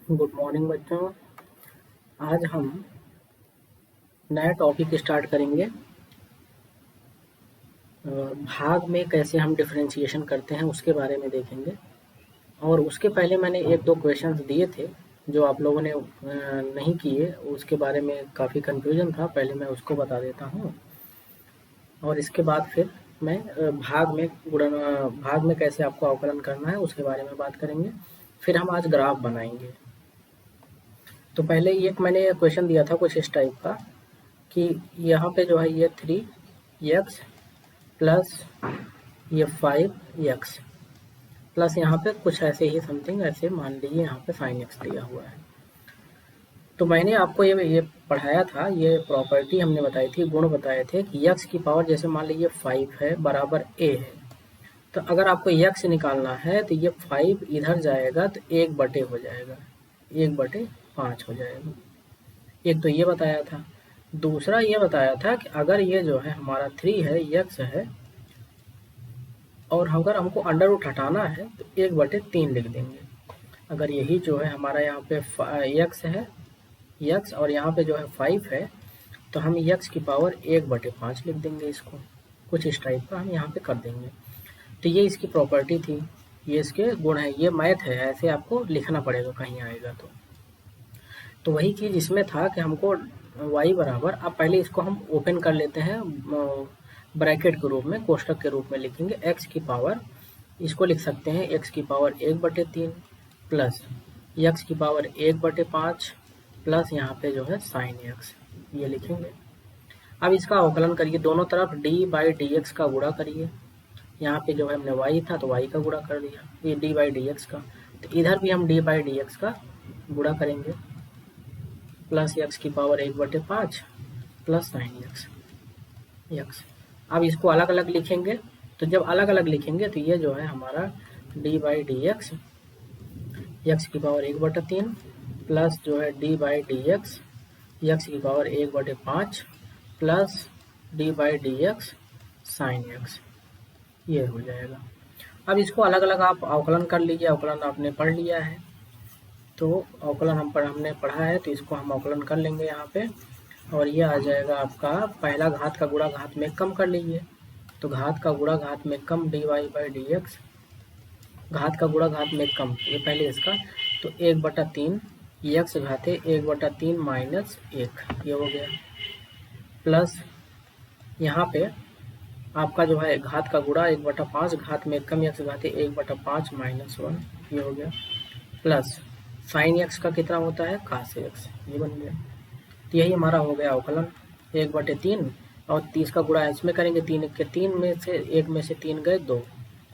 Good morning बच्चों। आज हम नया टॉपिक स्टार्ट करेंगे। भाग में कैसे हम डिफरेंशिएशन करते हैं उसके बारे में देखेंगे। और उसके पहले मैंने एक दो क्वेश्चंस दिए थे जो आप लोगों ने नहीं किए, उसके बारे में काफ़ी कन्फ्यूजन था। पहले मैं उसको बता देता हूँ और इसके बाद फिर मैं भाग में कैसे आपको अवकलन करना है उसके बारे में बात करेंगे। फिर हम आज ग्राफ बनाएंगे। तो पहले एक मैंने क्वेश्चन दिया था कुछ इस टाइप का कि यहाँ पे जो है ये 3x प्लस ये 5x प्लस यहाँ पे कुछ ऐसे ही समथिंग ऐसे मान लीजिए यहाँ पे sin x दिया हुआ है। तो मैंने आपको ये पढ़ाया था, ये प्रॉपर्टी हमने बताई थी, गुण बताए थे कि x की पावर जैसे मान लीजिए 5 है बराबर a है। तो अगर आपको x निकालना है तो ये 5 इधर जाएगा तो 1/, हो जाएगा 1/5 हो जाएगा। एक तो ये बताया था। दूसरा ये बताया था कि अगर ये जो है हमारा 3 है, x है, और अगर हमको अंडर रूट हटाना है तो 1/3 लिख देंगे। अगर यही जो है हमारा यहाँ पे x है, x और यहाँ पे जो है 5 है, तो हम x की पावर 1/5 लिख देंगे। इसको कुछ इस टाइप का हम यहाँ पे कर देंगे। तो ये इसकी प्रॉपर्टी थी, ये इसके गुण है, ये मैथ है, ऐसे आपको लिखना पड़ेगा कहीं आएगा तो वही चीज़ इसमें था कि हमको y बराबर, अब पहले इसको हम ओपन कर लेते हैं ब्रैकेट के रूप में, कोष्टक के रूप में लिखेंगे x की पावर, इसको लिख सकते हैं x की पावर 1/3 प्लस x की पावर 1/5 प्लस यहाँ पे जो है साइन x, ये लिखेंगे। अब इसका अवकलन करिए, दोनों तरफ d/dx का गुणा करिए। यहाँ पे जो है हमने y था तो y का गुणा कर दिया, ये d/dx का, तो इधर भी हम d/dx का गुणा करेंगे प्लस x की पावर 1/5 प्लस साइन x। अब इसको अलग अलग लिखेंगे, तो जब अलग अलग लिखेंगे तो ये जो है हमारा d/dx x की पावर 1/3 प्लस जो है d/dx x की power 1/5 plus d/dx sign x, ये हो जाएगा। अब इसको अलग अलग आप अवकलन कर लीजिए, अवकलन आपने पढ़ लिया है तो अवकलन हमने पढ़ा है तो इसको हम अवकलन कर लेंगे यहाँ पे, और ये आ जाएगा आपका पहला घात का गुणा घात में कम कर लीजिए, तो घात का गुणा घात में कम dy/dx, घात का गुणा घात में कम, ये पहले इसका, तो 1/3 x घाते 1/3 माइनस 1, ये हो गया, प्लस यहाँ पे आपका जो है घात का गुणा 1/5 घात में कम x घाते 1/5 माइनस 1, ये हो गया, प्लस साइन x का कितना होता है cos x, ये बन गया। तो यही हमारा हो गया अवकलन 1/3, और 30 का गुणा इसमें करेंगे, 3 के 3 में से 1 में से 3 गए 2,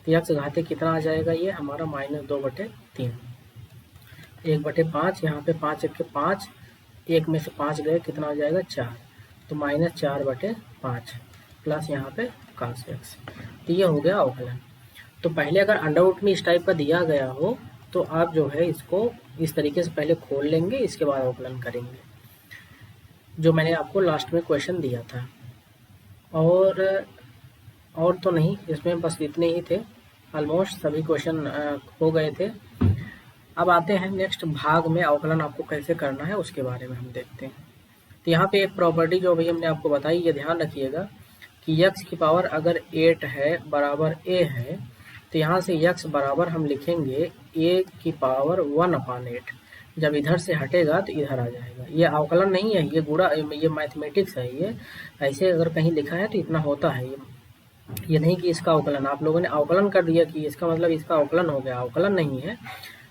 तो x घाते कितना आ जाएगा ये हमारा -2/3, 1/5, यहाँ पे 5 1 के 5, 1 में से 5 गए कितना हो जाएगा 4, तो -4/5 प्लस यहाँ पे cos x, तो ये हो गया अवकलन। तो पहले अगर अंडर रूट में इस टाइप का दिया गया हो तो आप जो है इसको इस तरीके से पहले खोल लेंगे, इसके बाद अवकलन करेंगे, जो मैंने आपको लास्ट में क्वेश्चन दिया था। और तो नहीं, इसमें बस इतने ही थे, ऑलमोस्ट सभी क्वेश्चन हो गए थे। अब आते हैं नेक्स्ट भाग में अवकलन आपको कैसे करना है उसके बारे में हम देखते हैं। तो यहाँ पे एक प्रॉपर्टी जो अभी हमने आपको बताई, ये ध्यान रखिएगा कि x की पावर अगर 8 है बराबर a है, तो यहाँ से x बराबर हम लिखेंगे a की पावर 1/8, जब इधर से हटेगा तो इधर आ जाएगा। ये अवकलन नहीं है, ये गुणा, ये मैथमेटिक्स है, ये ऐसे अगर कहीं लिखा है तो इतना होता है, ये नहीं कि इसका अवकलन, आप लोगों ने अवकलन कर दिया कि इसका मतलब इसका अवकलन हो गया, अवकलन नहीं है,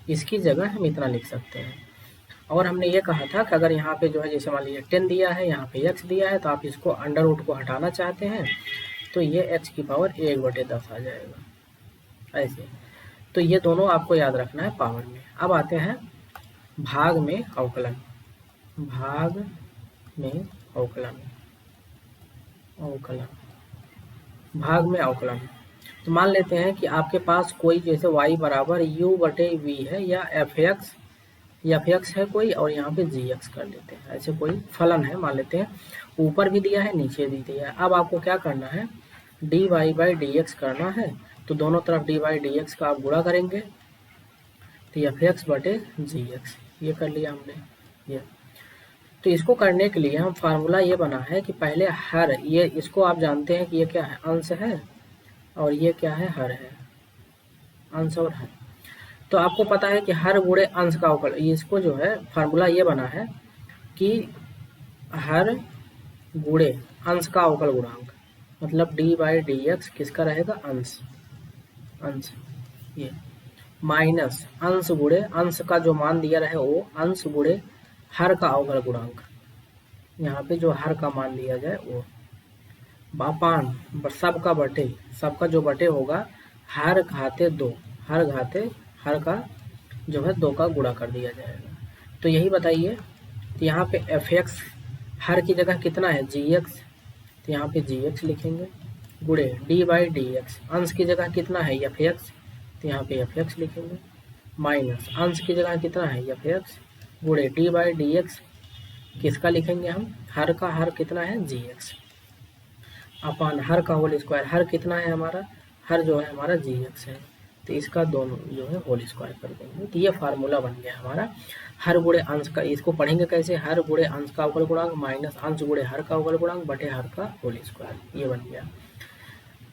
इसकी जगह हम इतना लिख सकते हैं। और हमने ये कहा था कि अगर यहाँ पे जो है जैसे मान लीजिए 10 दिया है, यहाँ पे x दिया है, तो आप इसको अंडर रूट को हटाना चाहते हैं तो ये x की पावर 1/10 आ जाएगा ऐसे। तो ये दोनों आपको याद रखना है पावर में। अब आते हैं भाग में अवकलन, भाग में अवकलन, भाग में अवकलन। तो मान लेते हैं कि आपके पास कोई जैसे y बराबर u/v है, या f(x) है कोई, और यहाँ पे gx कर लेते हैं, ऐसे कोई फलन है मान लेते हैं, ऊपर भी दिया है नीचे भी दिया है। अब आपको क्या करना है, dy/dx करना है, तो दोनों तरफ dy/dx का आप गुणा करेंगे, तो f(x/gx ये कर लिया हमने ये। तो इसको करने के लिए हम फार्मूला ये बना है कि पहले हर, ये इसको आप जानते हैं कि ये क्या है, अंश है, और ये क्या है, हर है, अंश और हर। तो आपको पता है कि हर गुणे अंश का अवकल, इसको जो है फार्मूला ये बना है कि हर गुणे अंश का अवकल गुणांक, मतलब डी बाई डी एक्स किसका रहेगा, अंश, अंश ये, माइनस अंश गुणे, अंश का जो मान दिया रहे वो अंश गुणे हर का अवकल गुणांक, यहाँ पे जो हर का मान लिया जाए वो, अपान सबका बटे, सबका जो बटे होगा हर घाते 2, हर घाते हर का जो है 2 का गुणा कर दिया जाएगा। तो यही बताइए, तो यहाँ पे एफ एक्स हर की जगह कितना है, जी एक्स, तो यहाँ पे जी एक्स लिखेंगे, गुणे डी बाई डी एक्स, अंश की जगह कितना है, एफ एक्स, तो यहाँ पे एफ एक्स लिखेंगे, माइनस अंश की जगह कितना है, एफ एक्स, गुणे डी बाई डी एक्स, किसका लिखेंगे हम, हर का, हर कितना है, जी एक्स, अपान हर का होल स्क्वायर, हर कितना है हमारा, हर जो है हमारा जी एक्स है, तो इसका दोनों जो है होल स्क्वायर कर देंगे। तो ये फार्मूला बन गया हमारा हर गुणे अंश का। इसको पढ़ेंगे कैसे, हर गुणे अंश का अवकल गुणांक माइनस अंश गुणे हर का अवकल गुणांक बटे हर का होल स्क्वायर, ये बन गया।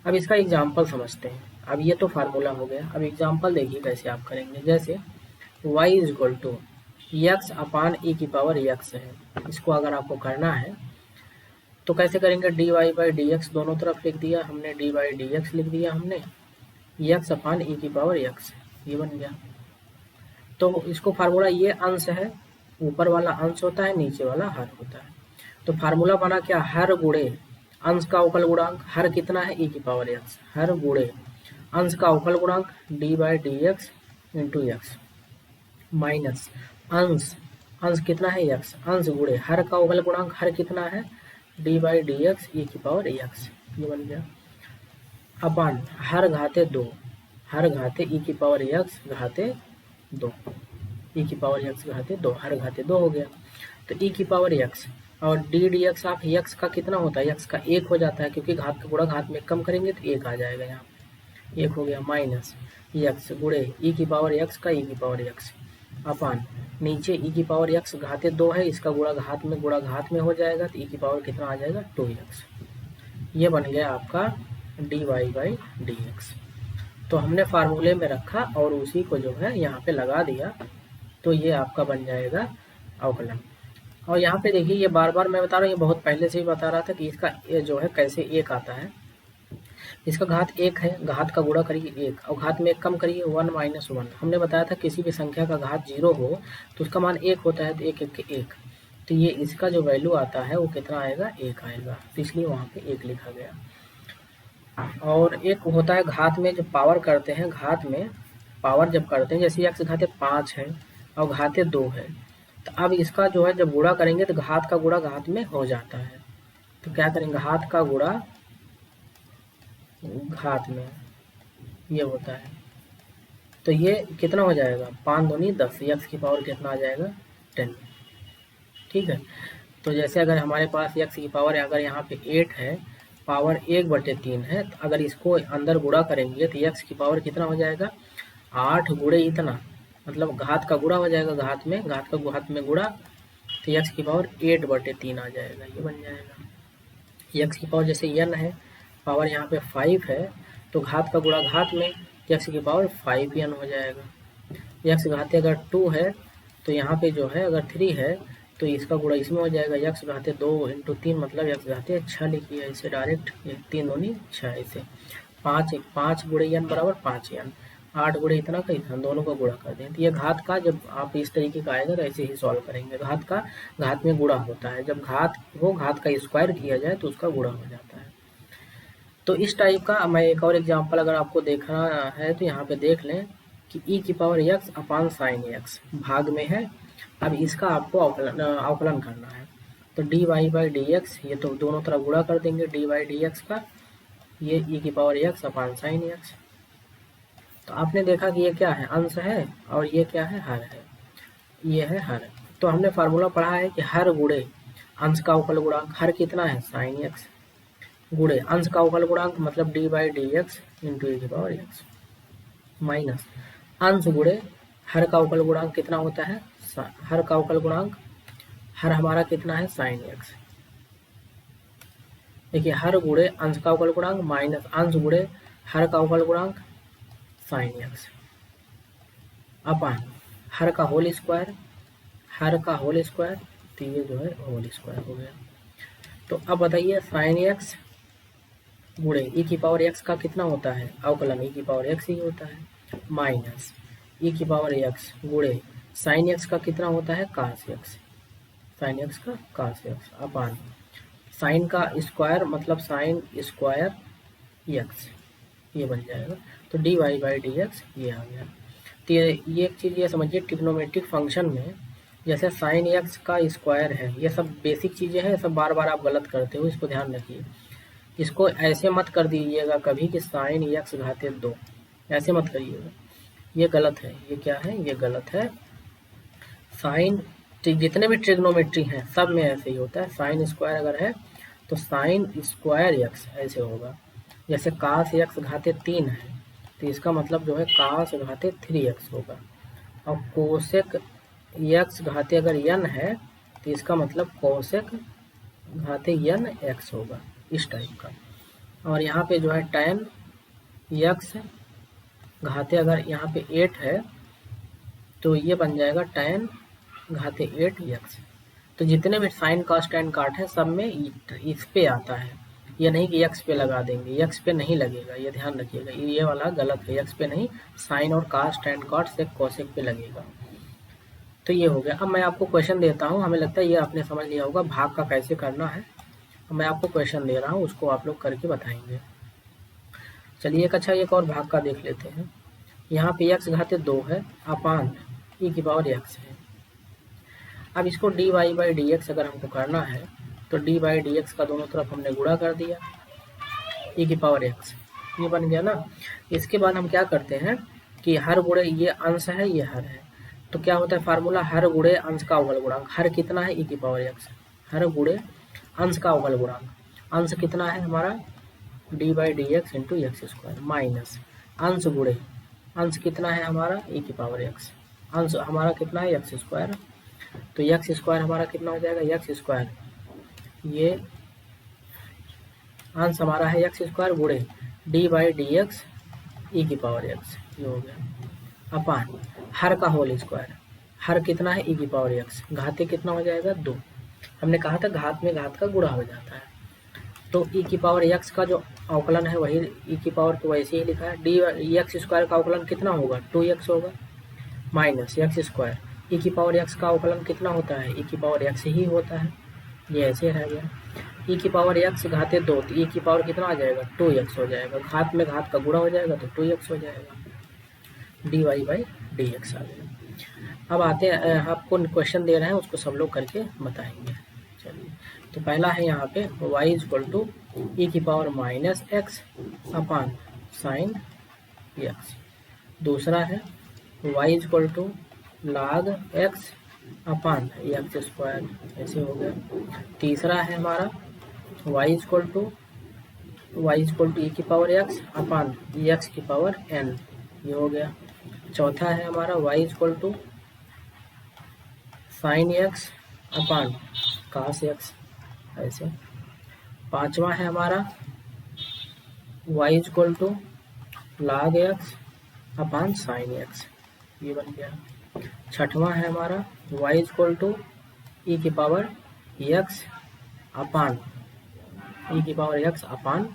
अब इसका एग्जाम्पल समझते हैं। अब ये तो फार्मूला हो गया, अब एग्जाम्पल देखिए कैसे आप करेंगे। जैसे y is equal to x upon e की पावर एक्स है, इसको अगर आपको करना है तो कैसे करेंगे, D Y by D X दोनों तरफ लिख दिया हमने, डी बाई डी एक्स लिख दिया हमने, एक्स अपान ई की पावर एक्स, ये बन गया। तो इसको फार्मूला, ये अंश है, ऊपर वाला अंश होता है, नीचे वाला हर होता है। तो फार्मूला बना क्या, हर गुणे अंश का अवकल गुणांक, हर कितना है, ई की पावर एक्स, हर गुणे अंश का अवकल गुणांक D by D x into x, minus अंश, अंश कितना है एक्स, अंश गुणे हर का अवकल गुणांक, हर कितना है, डी बाई डी एक्स ई की पावर एक्स, ये बन गया, अपान हर घाते 2, हर घाते ई की पावर एक्स घाते 2, ई की पावर एक्स घाते 2, हर घाते 2 हो गया। तो ई की पावर एक्स और डी डी एक्स, आप एक्स का कितना होता है, एक्स का 1 हो जाता है, क्योंकि घात का गुणा घात में कम करेंगे तो 1 आ जाएगा, यहाँ पे 1 हो गया, माइनस एक्स गुणे ई की पावर एक्स का ई की पावर एक्स, अपान नीचे ई की पावर एक्स घाते 2 है, इसका गुणा घात में हो जाएगा, तो ई की पावर कितना आ जाएगा, 2x। ये बन गया आपका D Y by D X. तो हमने फार्मूले में रखा और उसी को जो है यहाँ पे लगा दिया, तो ये आपका बन जाएगा अवकलन। और यहाँ पे देखिए, ये बार बार मैं बता रहा हूँ, ये बहुत पहले से ही बता रहा था कि इसका ये जो है कैसे 1 आता है। इसका घात 1 है, घात का गुणा करिए 1 और घात में 1 कम करिए 1 माइनस 1। हमने बताया था किसी भी संख्या का घात 0 हो तो उसका मान 1 होता है, तो 1 1 के 1, तो ये इसका जो वैल्यू आता है वो कितना आएगा, 1 आएगा, तो इसलिए वहाँ पे 1 लिखा गया। और एक होता है घात में जब पावर करते हैं, घात में पावर जब करते हैं, जैसे x घाते 5 है और घाते 2 है, तो अब इसका जो है जब गुणा करेंगे तो घात का गुणा घात में हो जाता है, तो क्या करेंगे, घात का गुणा घात में ये होता है, तो ये कितना हो जाएगा, 5 दूनी 10, x की पावर कितना आ जाएगा, 10। ठीक है, तो जैसे अगर हमारे पास x की पावर अगर यहाँ पे 8 है, पावर 1/3 है, तो अगर इसको अंदर गुणा करेंगे तो x की पावर कितना हो जाएगा, 8 गुणे इतना, मतलब घात का गुणा हो जाएगा, घात का घात में गुणा, तो x की पावर 8/3 आ जाएगा, ये बन जाएगा। x की पावर जैसे n है, पावर यहाँ पे 5 है, तो घात का गुणा घात में, x की पावर 5n हो जाएगा। x घाते अगर 2 है तो यहाँ पे जो है अगर 3 है तो इसका गुणा इसमें हो जाएगा, x घाते 2 इंटू 3 मतलब x घाते 6 लिखिए ऐसे डायरेक्ट, 3 दूनी 6 ऐसे, 5 गुणे n बराबर 5n, 8 गुणे इतना का इतना, दोनों का गुणा कर दें। तो ये घात का जब आप इस तरीके का आएगा तो ऐसे ही सॉल्व करेंगे। घात का घात में गुणा होता है, जब घात हो घात का स्क्वायर किया जाए तो उसका गुणा हो जाता है। तो इस टाइप का मैं एक और एग्जांपल अगर आपको देखना है तो यहाँ पे देख लें कि e की power x upon sign x भाग में है। अब इसका आपको अवकलन करना है, तो D Y by D X, ये तो दोनों तरफ गुणा कर देंगे डी वाई डी एक्स का, ये e की power x upon sign x। तो आपने देखा कि ये क्या है, अंश है और ये क्या है, हर है, ये है हर। तो हमने फार्मूला पढ़ा है कि हर गुणे अंश का अवकल गुणांक, हर कितना है साइन x, गुणे अंश का अवकल गुणांक मतलब d by D x into e की पावर एक्स, माइनस अंश गुणे हर का अवकल गुणांक कितना होता है, हर का अवकल गुणांक, हर हमारा कितना है साइन एक्स। देखिए हर गुणे अंश का अवकल गुणांक माइनस अंश गुणे हर का अवकल गुणांक साइन एक्स अपान हर का होल स्क्वायर, हर का होल स्क्वायर, तो ये जो है होल स्क्वायर हो गया। तो अब बताइए साइन एक्स गुणे ई की पावर एक्स का कितना होता है अवकलन, ई की पावर एक्स ही होता है, माइनस ई की पावर एक्स गुणे साइन एक्स का कितना होता है कास एक्स, साइन एक्स का कास एक्स अपान साइन का स्क्वायर मतलब साइन स्क्वायर एक्स, ये बन जाएगा। तो D Y by D X ये आ गया। तो ये एक चीज़ ये समझिए ट्रिग्नोमेट्रिक फंक्शन में जैसे साइन एक्स का स्क्वायर है, ये सब बेसिक चीज़ें हैं, सब बार बार आप गलत करते हो, इसको ध्यान रखिए। इसको ऐसे मत कर दीजिएगा कभी कि साइन एक्स घाते 2, ऐसे मत करिएगा, ये गलत है। ये क्या है, ये गलत है। साइन जितने भी ट्रिग्नोमेट्री हैं सब में ऐसे ही होता है, साइन स्क्वायर अगर है तो साइन स्क्वायर एक्स ऐसे होगा। जैसे कास एक्स घाते 3 है तो इसका मतलब जो है कास घाते 3x होगा। और कोसेक एक्स घाते अगर n है तो इसका मतलब कोसेक घाते n x होगा, इस टाइप का। और यहाँ पे जो है tan x घाते अगर यहाँ पे 8 है तो ये बन जाएगा tan घाते 8x। तो जितने भी साइन कॉस टैन काट है सब में इस पे आता है, ये नहीं कि एक्स पे लगा देंगे, एक्स पे नहीं लगेगा, ये ध्यान रखिएगा, ये वाला गलत है, एक्स पे नहीं, साइन और कास टैन कॉट से कोसेक पे लगेगा। तो ये हो गया। अब मैं आपको क्वेश्चन देता हूँ, हमें लगता है ये आपने समझ लिया होगा भाग का कैसे करना है। मैं आपको क्वेश्चन दे रहा हूँ, उसको आप लोग करके बताएंगे। चलिए एक और भाग का देख लेते हैं। यहाँ पे एक्स घाते 2 है अपान ई की पावर एक्स है। अब इसको D Y by D X अगर हमको करना है तो डी बाई डी एक्स का दोनों तरफ हमने गुणा कर दिया, ई की पावर एक्स, ये बन गया ना। इसके बाद हम क्या करते हैं कि हर गुणे ये अंश है ये हर है, तो क्या होता है फार्मूला, हर गुणे अंश का अवकल गुणांक, हर कितना है ई की पावर एक्स, हर गुणे अंश का अवकल गुणांक, अंश कितना है हमारा D by D x into x square minus अंश गुणे अंश कितना है हमारा ई की पावर एक्स, अंश हमारा कितना है एक्स स्क्वायर। तो एक्स स्क्वायर हमारा कितना हो जाएगा, एक्स स्क्वायर ये अंश हमारा है एक्स स्क्वायर गुणे डी बाई डी एक्स ई की पावर एक्स, ये हो गया अपान हर का होल स्क्वायर, हर कितना है ई की पावर एक्स, घाते कितना हो जाएगा 2, हमने कहा था घात में घात का गुणा हो जाता है। तो ई की पावर एक्स का जो अवकलन है वही ई की पावर को वैसे ही लिखा है, डी एक्स स्क्वायर का अवकलन कितना होगा 2x होगा माइनस एक्स स्क्वायर, ई की पावर एक्स का अवकलन कितना होता है ई की पावर एक्स ही होता है, ये ऐसे रह गया। ई की पावर एक्स घाते 2 तो ई की पावर कितना आ जाएगा 2x हो जाएगा, घात में घात का गुणा हो जाएगा तो 2x हो जाएगा, d Y by D x आ गया। अब आते हैं, आपको क्वेश्चन दे रहे हैं उसको सब लोग करके बताएंगे। चलिए तो पहला है यहाँ पे y इक्वल टू ई की power minus X upon sine X, दूसरा है y equal to log x upon X square, ऐसे हो गया। तीसरा है हमारा y इक्वल टू ई की पावर x अपान एक्स की पावर n, ये हो गया। चौथा है हमारा y equal to sine X upon cos X, ऐसे। पांचवा है हमारा y equal to log x upon sine X, ये बन गया। छठवां है हमारा y इक्वल टू ई की पावर x अपान ई की power x upon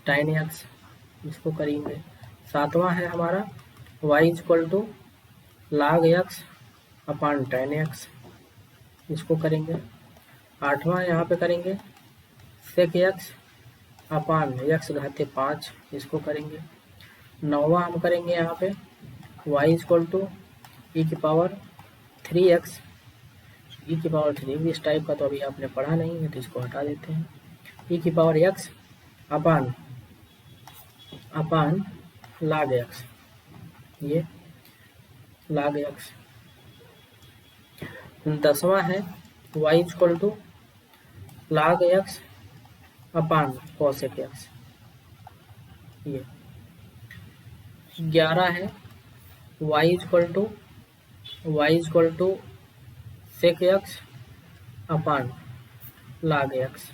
tan X, इसको करेंगे। सातवां है हमारा y equal to log x upon tan X, इसको करेंगे। आठवां यहाँ पे करेंगे सेक एक्स अपान एक्स घाते 5, इसको करेंगे। नौवां हम करेंगे यहाँ पे y इक्वल टू ई की पावर 3x, ई की पावर 3 इस टाइप का तो अभी आपने पढ़ा नहीं है तो इसको हटा देते हैं, ई की power x upon log x, ये log x। 10वां है y equal to log x upon cosec x, ये। 11 है y equal to sec x upon log x।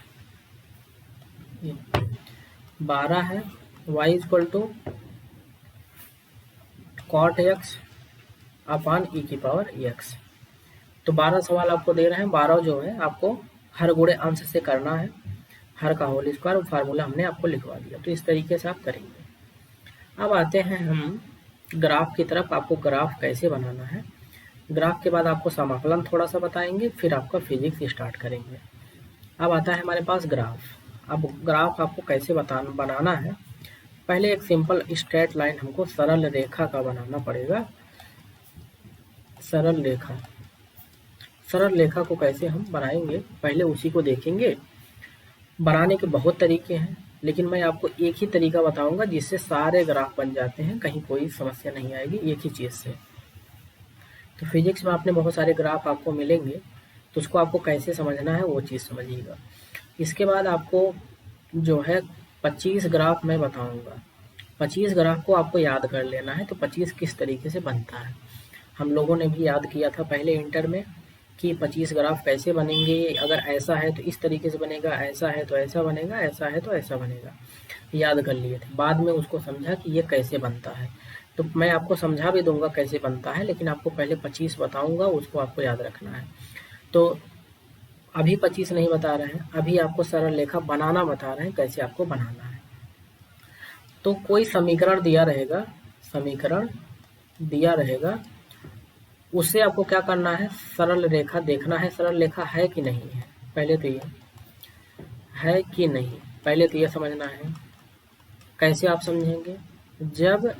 12 है y equal to cot x upon e की power x। तो 12 सवाल आपको दे रहे हैं, 12 जो है आपको हर गुणे अंश से करना है, हर का होल स्क्वायर, फार्मूला हमने आपको लिखवा दिया। तो इस तरीके से आप करेंगे। अब आते हैं हम ग्राफ की तरफ। आपको ग्राफ कैसे बनाना है, ग्राफ के बाद आपको समाकलन थोड़ा सा बताएंगे, फिर आपका फिजिक्स स्टार्ट करेंगे। अब आता है हमारे पास ग्राफ। अब ग्राफ आपको कैसे बनाना है, पहले एक सिंपल स्ट्रेट लाइन हमको सरल रेखा का बनाना पड़ेगा। सरल रेखा को कैसे हम बनाएंगे, पहले उसी को देखेंगे। बनाने के बहुत तरीके हैं, लेकिन मैं आपको एक ही तरीका बताऊंगा जिससे सारे ग्राफ बन जाते हैं, कहीं कोई समस्या नहीं आएगी एक ही चीज़ से। तो फिजिक्स में आपने बहुत सारे ग्राफ आपको मिलेंगे, तो उसको आपको कैसे समझना है वो चीज़ समझिएगा। इसके बाद आपको जो है 25 ग्राफ मैं बताऊंगा। 25 ग्राफ को आपको याद कर लेना है। तो 25 किस तरीके से बनता है, हम लोगों ने भी याद किया था पहले इंटर में कि 25 ग्राफ कैसे बनेंगे। अगर ऐसा है तो इस तरीके से बनेगा, ऐसा है तो ऐसा बनेगा, ऐसा है तो ऐसा बनेगा, याद कर लिए थे। बाद में उसको समझा कि ये कैसे बनता है, तो मैं आपको समझा भी दूंगा कैसे बनता है, लेकिन आपको पहले 25 बताऊंगा, उसको आपको याद रखना है। तो अभी 25 नहीं बता रहे हैं, अभी आपको सरल रेखा बनाना बता रहे हैं कैसे आपको बनाना है। तो कोई समीकरण दिया रहेगा, उससे आपको क्या करना है, सरल रेखा देखना है, सरल रेखा है कि नहीं है। पहले तो ये है कि नहीं, पहले तो ये समझना है। कैसे आप समझेंगे, जब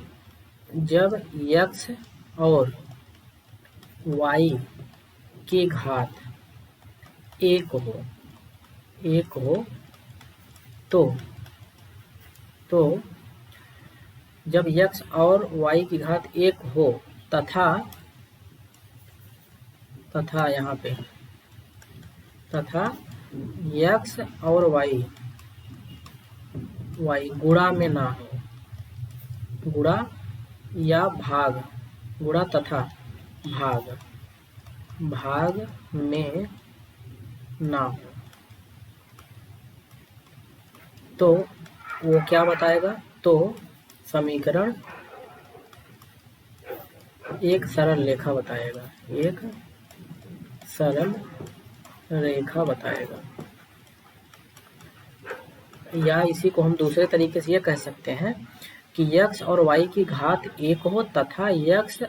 x और y की घात एक हो तो जब x और y की घात एक हो तथा यहाँ पे x और y गुणा में ना हो, गुणा या भाग, गुणा तथा भाग में ना हो, तो वो क्या बताएगा, तो समीकरण एक सरल रेखा बताएगा, एक सरल रेखा बताएगा। या इसी को हम दूसरे तरीके से ये कह सकते हैं कि x और y की घात एक हो तथा x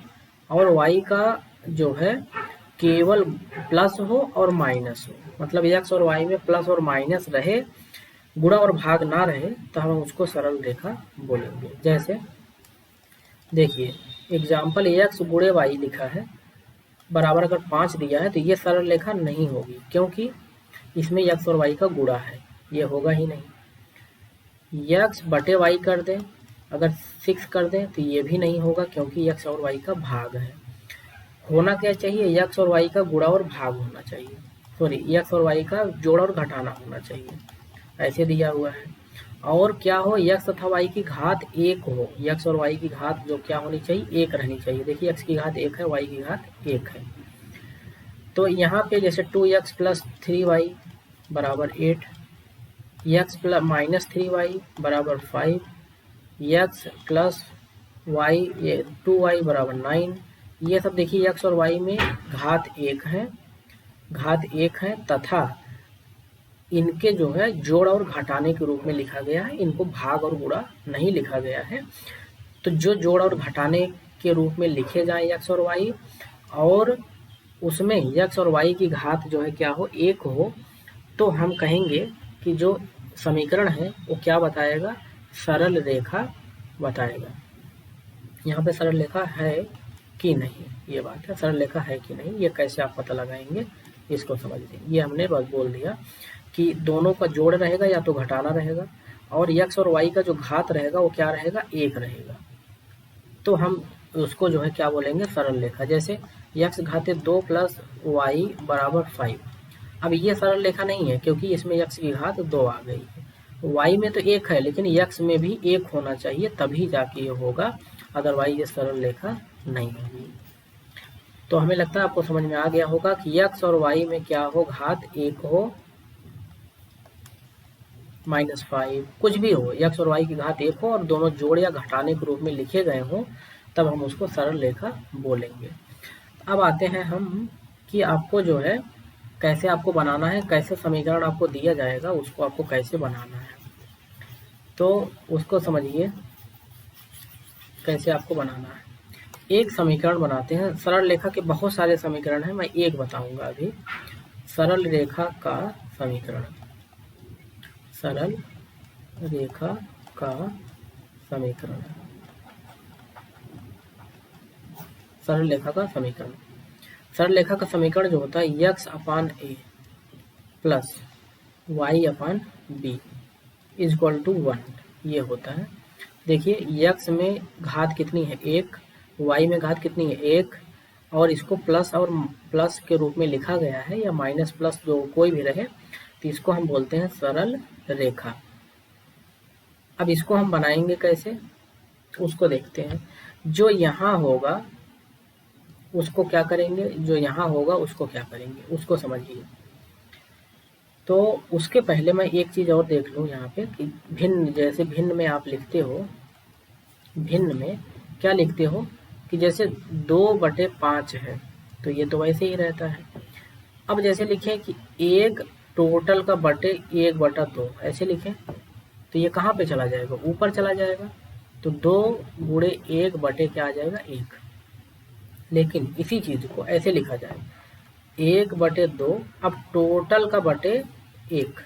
और y का जो है केवल प्लस हो और माइनस हो, मतलब x और y में प्लस और माइनस रहे, गुणा और भाग ना रहे, तो हम उसको सरल रेखा बोलेंगे। जैसे देखिए एग्जाम्पल x गुणे y लिखा है, बराबर अगर 5 दिया है तो ये सरल रेखा नहीं होगी, क्योंकि इसमें x और y का गुणा है, ये होगा ही नहीं। x बटे y कर दें, अगर 6 कर दें तो ये भी नहीं होगा, क्योंकि x और y का भाग है। होना क्या चाहिए, x और y का गुणा और भाग होना चाहिए, सॉरी x और y का जोड़ और घटाना होना चाहिए, ऐसे दिया हुआ है। और क्या हो, x तथा y की घात एक हो, x और y की घात जो क्या होनी चाहिए, एक रहनी चाहिए। देखिए x की घात एक है, y की घात एक है, तो यहाँ पे जैसे 2x प्लस 3y बराबर 8, x प्लस माइनस 3y बराबर 5, x प्लस y 2y बराबर 9, ये सब देखिए x और y में घात एक है तथा इनके जो है जोड़ और घटाने के रूप में लिखा गया है, इनको भाग और गुणा नहीं लिखा गया है। तो जो जोड़ और घटाने के रूप में लिखे जाए x और y, और उसमें x और y की घात जो है क्या हो, एक हो, तो हम कहेंगे कि जो समीकरण है वो क्या बताएगा, सरल रेखा बताएगा। यहाँ पे सरल रेखा है कि नहीं, ये बात है, सरल रेखा है कि नहीं, ये कैसे आप पता लगाएंगे, इसको समझ लीजिए। ये हमने बस बोल दिया कि दोनों का जोड़ रहेगा या तो घटाना रहेगा, और x और y का जो घात रहेगा वो क्या रहेगा, एक रहेगा। तो हम उसको जो है क्या बोलेंगे, सरल रेखा। जैसे x घाते 2 प्लस y बराबर 5, अब ये सरल रेखा नहीं है क्योंकि इसमें x की घात 2 आ गई है, y में तो एक है लेकिन x में भी एक होना चाहिए, तभी जाके ये होगा, अदरवाइज ये सरल रेखा नहीं होगी। तो हमें लगता है आपको समझ में आ गया होगा कि x और y में क्या हो, घात 1 हो -5, कुछ भी हो, x और y की घात 1 हो और दोनों जोड़ या घटाने के रूप में लिखे गए हों, तब हम उसको सरल रेखा बोलेंगे। अब आते हैं हम कि आपको जो है कैसे आपको बनाना है, कैसे समीकरण आपको दिया जाएगा उसको आपको कैसे बनाना है, तो उसको समझिए कैसे आपको बनाना है। एक समीकरण बनाते हैं, सरल रेखा के बहुत सारे समीकरण हैं, मैं एक बताऊंगा अभी। सरल रेखा का समीकरण, सरल रेखा का समीकरण, सरल रेखा का समीकरण। सरल रेखा का समीकरण जो होता है x/a plus y/b is equal to 1, ये होता है। देखिए x में घात कितनी है 1, y में घात कितनी है 1, और इसको प्लस और प्लस के रूप में लिखा गया है या माइनस प्लस जो कोई भी रहे, तो इसको हम बोलते हैं सरल रेखा। अब इसको हम बनाएंगे कैसे उसको देखते हैं। जो यहाँ होगा उसको क्या करेंगे, जो यहाँ होगा उसको क्या करेंगे उसको समझिए। तो उसके पहले मैं एक चीज़ और देख लूँ यहाँ पे कि भिन्न, जैसे भिन्न में आप लिखते हो, भिन्न में क्या लिखते हो कि जैसे 2/5 है तो ये तो वैसे ही रहता है। अब जैसे लिखें कि एक टोटल का बटे 1/2 ऐसे लिखें तो ये कहाँ पे चला जाएगा, ऊपर चला जाएगा, तो 2 गुणे 1 बटे क्या आ जाएगा 1। लेकिन इसी चीज को ऐसे लिखा जाए 1/2, अब टोटल का बटे 1,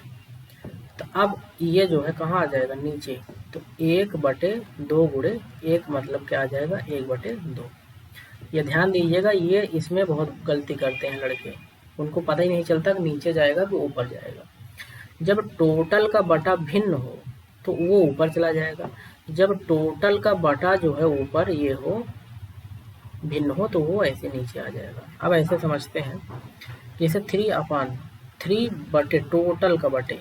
तो अब ये जो है कहाँ आ जाएगा नीचे, तो 1/2 गुणे 1 मतलब क्या आ जाएगा 1/2। ये ध्यान दीजिएगा, ये इसमें बहुत गलती करते हैं लड़के, उनको पता ही नहीं चलता कि नीचे जाएगा कि ऊपर जाएगा। जब टोटल का बटा भिन्न हो तो वो ऊपर चला जाएगा, जब टोटल का बटा जो है ऊपर ये हो भिन्न हो तो वो ऐसे नीचे आ जाएगा। अब ऐसे समझते हैं जैसे 3/3 बटे टोटल का बटे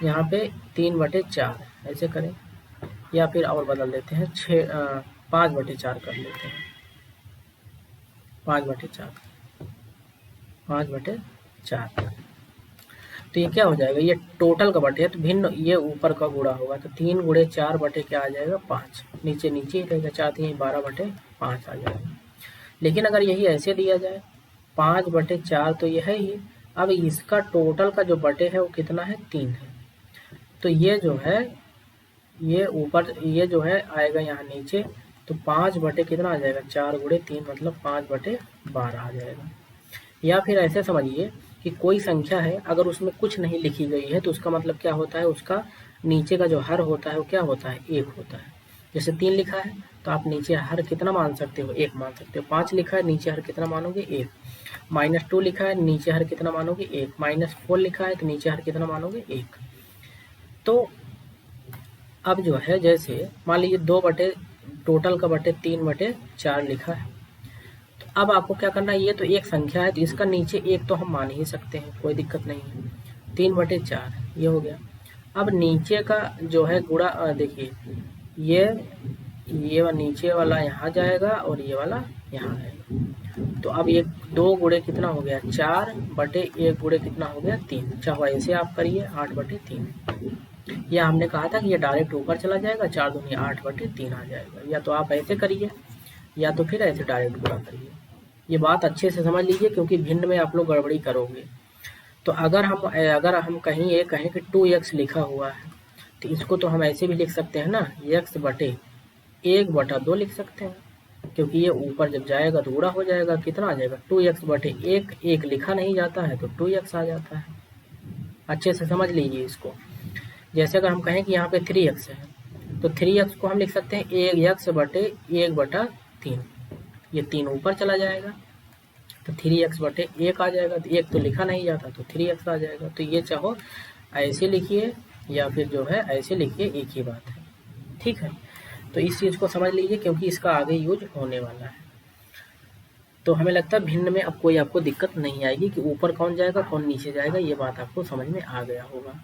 यहाँ पे 3/4 ऐसे करें, या फिर और बदल देते हैं 5/4 कर लेते हैं, 5/4, 5/4। तो ये क्या हो जाएगा, ये टोटल का बटे है तो भिन्न ये ऊपर का गुणा होगा, तो 3 गुणे 4 बटे क्या आ जाएगा 5, नीचे नीचे ही रहेगा, 4×3 12/5 आ जाएगा। लेकिन अगर यही ऐसे दिया जाए 5/4 तो ये है ही, अब इसका टोटल का जो बटे है वो कितना है 3 है, तो ये जो है ये ऊपर ये जो है आएगा यहाँ नीचे, तो 5 बटे कितना आ जाएगा 4 गुणे 3 मतलब 5/12 आ जाएगा। या फिर ऐसे समझिए कि कोई संख्या है अगर उसमें कुछ नहीं लिखी गई है तो उसका मतलब क्या होता है, उसका नीचे का जो हर होता है वो क्या होता है 1 होता है। जैसे 3 लिखा है तो आप नीचे हर कितना मान सकते हो 1 मान सकते हो, 5 लिखा है नीचे हर कितना मानोगे 1, -2 लिखा है नीचे हर कितना मानोगे 1, -4 लिखा है तो नीचे हर कितना मानोगे 1। तो अब जो है जैसे मान लीजिए 2 बटे टोटल का बटे 3/4 लिखा है, तो अब आपको क्या करना है, ये तो एक संख्या है तो इसका नीचे 1 तो हम मान ही सकते हैं, कोई दिक्कत नहीं है, 3/4 ये हो गया। अब नीचे का जो है गुणा देखिए ये नीचे वाला यहाँ जाएगा और ये वाला यहाँ आएगा, तो अब ये 2 गुणे कितना हो गया 4/1 गुणे कितना हो गया 3, चाहे ऐसे आप करिए 8/3। या हमने कहा था कि ये डायरेक्ट ऊपर चला जाएगा, 4 दूनी 8/3 आ जाएगा, या तो आप ऐसे करिए या तो फिर ऐसे डायरेक्ट गुणा करिए। ये बात अच्छे से समझ लीजिए क्योंकि भिन्न में आप लोग गड़बड़ी करोगे। तो अगर हम कहीं ये कहें कि 2x लिखा हुआ है तो इसको तो हम ऐसे भी लिख सकते हैं ना, x/1/2 लिख सकते हैं, क्योंकि ये ऊपर जब जाएगा तो गुणा हो जाएगा, कितना आ जाएगा 2x/1, 1 लिखा नहीं जाता है तो 2x आ जाता है। अच्छे से समझ लीजिए इसको। जैसे अगर हम कहें कि यहाँ पे 3x है तो 3x को हम लिख सकते हैं 1x/1/3, ये 3 ऊपर चला जाएगा तो 3x/1 आ जाएगा, तो 1 तो लिखा नहीं जाता तो 3x आ जाएगा। तो ये चाहो ऐसे लिखिए या फिर जो है ऐसे लिखिए, एक ही बात है, ठीक है। तो इस चीज़ को समझ लीजिए क्योंकि इसका आगे यूज होने वाला है। तो हमें लगता है भिन्न में अब कोई आपको दिक्कत नहीं आएगी कि ऊपर कौन जाएगा कौन नीचे जाएगा, ये बात आपको समझ में आ गया होगा।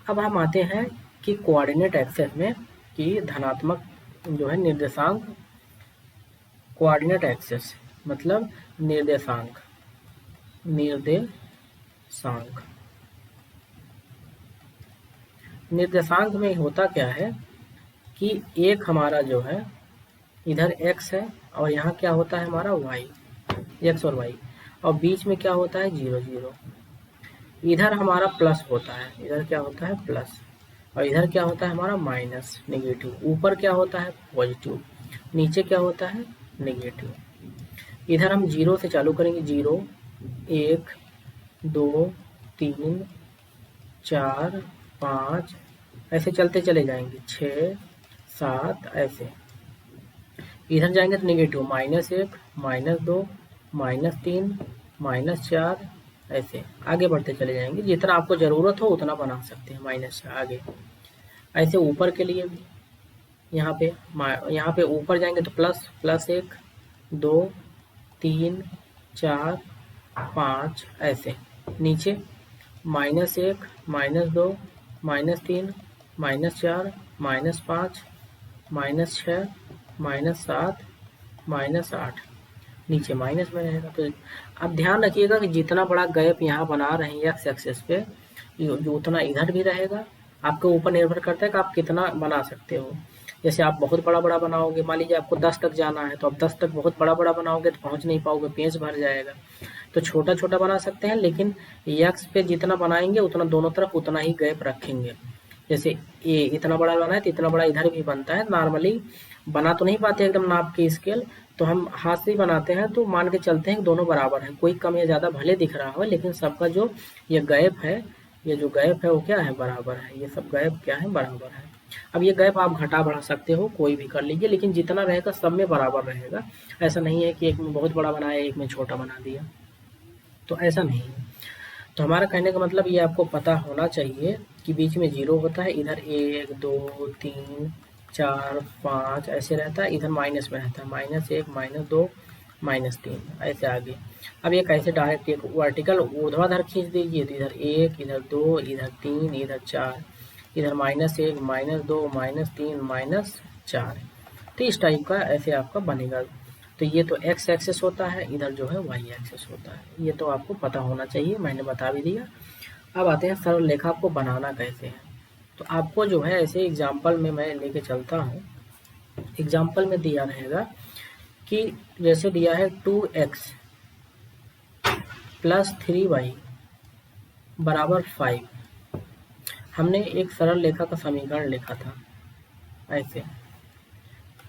अब हम आते हैं कि कोऑर्डिनेट एक्सेस में कि धनात्मक जो है निर्देशांक कोऑर्डिनेट एक्सिस मतलब निर्देशांक निर्देशांक में होता क्या है कि एक हमारा जो है इधर x है और यहाँ क्या होता है हमारा y, x और y, और बीच में क्या होता है 0 0। इधर हमारा प्लस होता है, इधर क्या होता है प्लस, और इधर क्या होता है हमारा माइनस नेगेटिव। ऊपर क्या होता है पॉजिटिव, नीचे क्या होता है नेगेटिव। इधर हम 0 से चालू करेंगे, 0 1 2 3 4 5 ऐसे चलते चले जाएंगे, 6 7 ऐसे। इधर जाएंगे तो नेगेटिव, -1 -2 -3 -4 ऐसे आगे बढ़ते चले जाएंगे। जितना आपको ज़रूरत हो उतना बना सकते हैं माइनस से आगे। ऐसे ऊपर के लिए भी यहाँ पे ऊपर जाएंगे तो +1 2 3 4 5 ऐसे। नीचे -1 -2 -3 -4 -5 -6 -7 -8 नीचे माइनस में रहेगा। तो अब ध्यान रखिएगा कि जितना बड़ा गैप यहाँ बना रहे हैं एक्स एक्सिस पे, जो उतना इधर भी रहेगा। आपके ऊपर निर्भर करता है कि आप कितना बना सकते हो। जैसे आप बहुत बड़ा बनाओगे, मान लीजिए आपको 10 तक जाना है, तो आप 10 तक बहुत बड़ा बनाओगे तो पहुंच नहीं पाओगे, पेज भर जाएगा। तो छोटा बना सकते हैं, लेकिन एक्स पे जितना बनाएंगे उतना दोनों तरफ उतना ही गैप रखेंगे। जैसे ये इतना बड़ा बना है तो इतना बड़ा इधर भी बनता है। नॉर्मली बना तो नहीं पाते एकदम नाप के स्केल, तो हम हाथ से ही बनाते हैं, तो मान के चलते हैं कि दोनों बराबर है। कोई कम या ज़्यादा भले दिख रहा हो, लेकिन सबका जो ये गैप है, ये जो गैप है वो क्या है बराबर है। ये सब गैप क्या है बराबर है। अब ये गैप आप घटा बढ़ा सकते हो, कोई भी कर लीजिए, लेकिन जितना रहेगा सब में बराबर रहेगा। ऐसा नहीं है कि एक में बहुत बड़ा बनाया एक में छोटा बना दिया, तो ऐसा नहीं है। तो हमारा कहने का मतलब ये आपको पता होना चाहिए कि बीच में 0 होता है, इधर 1 2 3 4 5 ऐसे रहता है, इधर माइनस में रहता है, -1 -2 -3 ऐसे आगे। अब ये कैसे डायरेक्ट एक वर्टिकल ऊर्ध्वाधर खींच दीजिए, तो इधर 1 इधर 2 इधर 3 इधर 4, इधर -1 -2 -3 -4। तो इस टाइप का ऐसे आपका बनेगा। तो ये तो x एक्सेस होता है, इधर जो है y एक्सेस होता है। ये तो आपको पता होना चाहिए, मैंने बता भी दिया। अब आते हैं सरल रेखा को बनाना कैसे है। तो आपको जो है ऐसे एग्जाम्पल में मैं लेके चलता हूँ। एग्जाम्पल में दिया रहेगा कि जैसे दिया है 2x + 3y = 5। हमने एक सरल रेखा का समीकरण लिखा था ऐसे।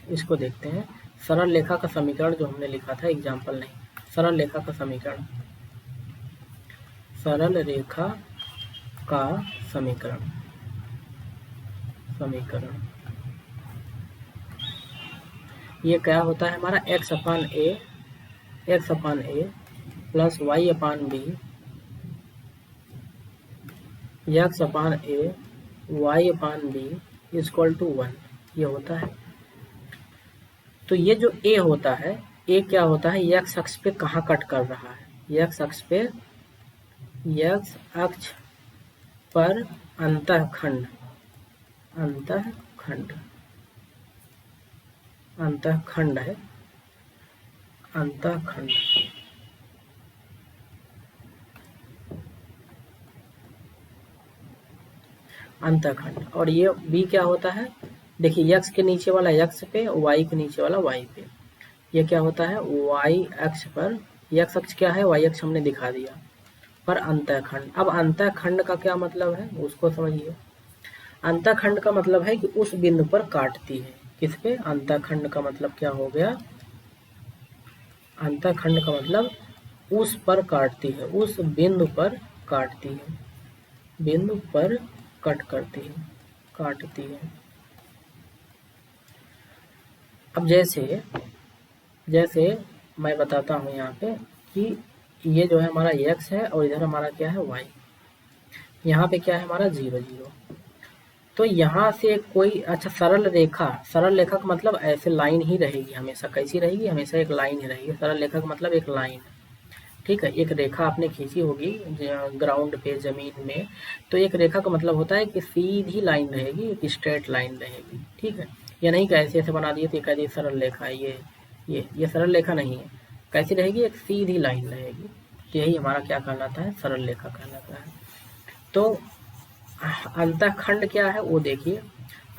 इसको देखते हैं, सरल रेखा का समीकरण जो हमने लिखा था, एग्जाम्पल नहीं, सरल रेखा का समीकरण, सरल रेखा का समीकरण ये क्या होता है हमारा x/a + y/b x/a y/b = 1 ये होता है। तो ये जो a होता है, a क्या होता है, x अक्ष पे कहाँ कट कर रहा है, x अक्ष पर अंतःखंड है, अंतःखंड। और ये b क्या होता है, देखिए x के नीचे वाला x पे, y के नीचे वाला y पे। ये क्या होता है, y अक्ष पर, x अक्ष क्या है, y अक्ष हमने दिखा दिया, पर अंतःखंड। अब अंतःखंड का क्या मतलब है उसको समझिए। अंतःखंड का मतलब है कि उस बिंदु पर काटती है। किस पे, अंतःखंड का मतलब क्या हो गया, अंतःखंड का मतलब उस पर काटती है, उस बिंदु पर काटती है, बिंदु पर कट करती है, काटती है। अब जैसे मैं बताता हूँ यहाँ पे कि ये जो है हमारा x है और इधर हमारा क्या है y। यहाँ पे क्या है हमारा 0 0। तो यहाँ से कोई अच्छा सरल रेखा का मतलब ऐसे लाइन ही रहेगी हमेशा। कैसी रहेगी, हमेशा एक लाइन ही रहेगी। सरल रेखा का मतलब एक लाइन, ठीक है। एक रेखा आपने खींची होगी ग्राउंड पे, जमीन में, तो एक रेखा का मतलब होता है कि सीधी लाइन रहेगी, एक स्ट्रेट लाइन रहेगी, ठीक है। या नहीं कि ऐसे ऐसे बना दिए तो कह दिए सरल रेखा, ये ये सरल रेखा नहीं है, कैसी रहेगी, एक सीधी लाइन रहेगी। तो यही हमारा क्या कहलाता है, सरल रेखा कहलाता है। तो अंतःखंड क्या है वो देखिए।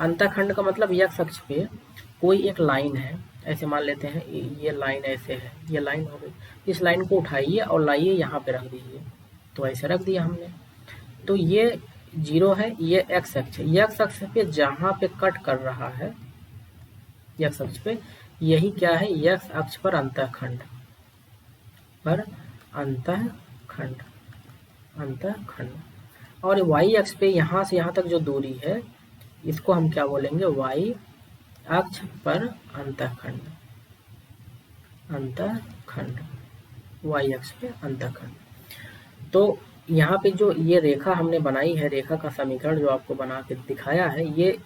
अंतःखंड का मतलब x अक्ष पे कोई एक लाइन है, ऐसे मान लेते हैं ये लाइन ऐसे है, ये लाइन हो गई, इस लाइन को उठाइए और लाइए यहाँ पे रख दीजिए, तो ऐसे रख दिया हमने। तो ये 0 है, ये x अक्ष है, x अक्ष पे जहाँ पे कट कर रहा है x अक्ष पे, यही क्या है, x अक्ष पर अंतःखंड, अंतःखंड। और y अक्ष पे यहाँ से यहाँ तक जो दूरी है, इसको हम क्या बोलेंगे, y अक्ष पर अंतःखंड, y अक्ष पे अंतःखंड। तो यहाँ पे जो ये रेखा हमने बनाई है, रेखा का समीकरण जो आपको बना के दिखाया है, ये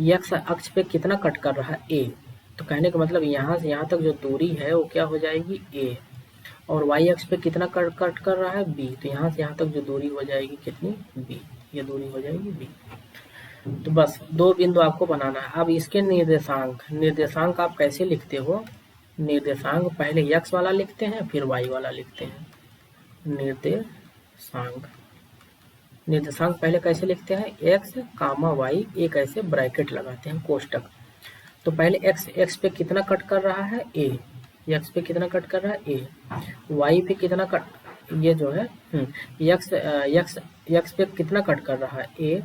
x अक्ष पे कितना कट कर रहा है, a। तो कहने का मतलब यहाँ से यहाँ तक जो दूरी है वो क्या हो जाएगी, a, और y अक्ष पे कितना कट कर रहा है, b। तो यहाँ से यहाँ तक जो दूरी हो जाएगी कितनी, b, ये दूरी हो जाएगी b। तो बस 2 बिंदु आपको बनाना है। अब इसके निर्देशांक आप कैसे लिखते हो, निर्देशांक पहले x वाला लिखते हैं फिर y वाला लिखते हैं। निर्देशांक पहले कैसे लिखते हैं, x, y, एक ऐसे ब्रैकेट लगाते हैं, कोष्टक। तो पहले x पे कितना कट कर रहा है, a, x पे कितना कट कर रहा है, a, y पे कितना कट, ये जो है x पे कितना कट कर रहा है, a,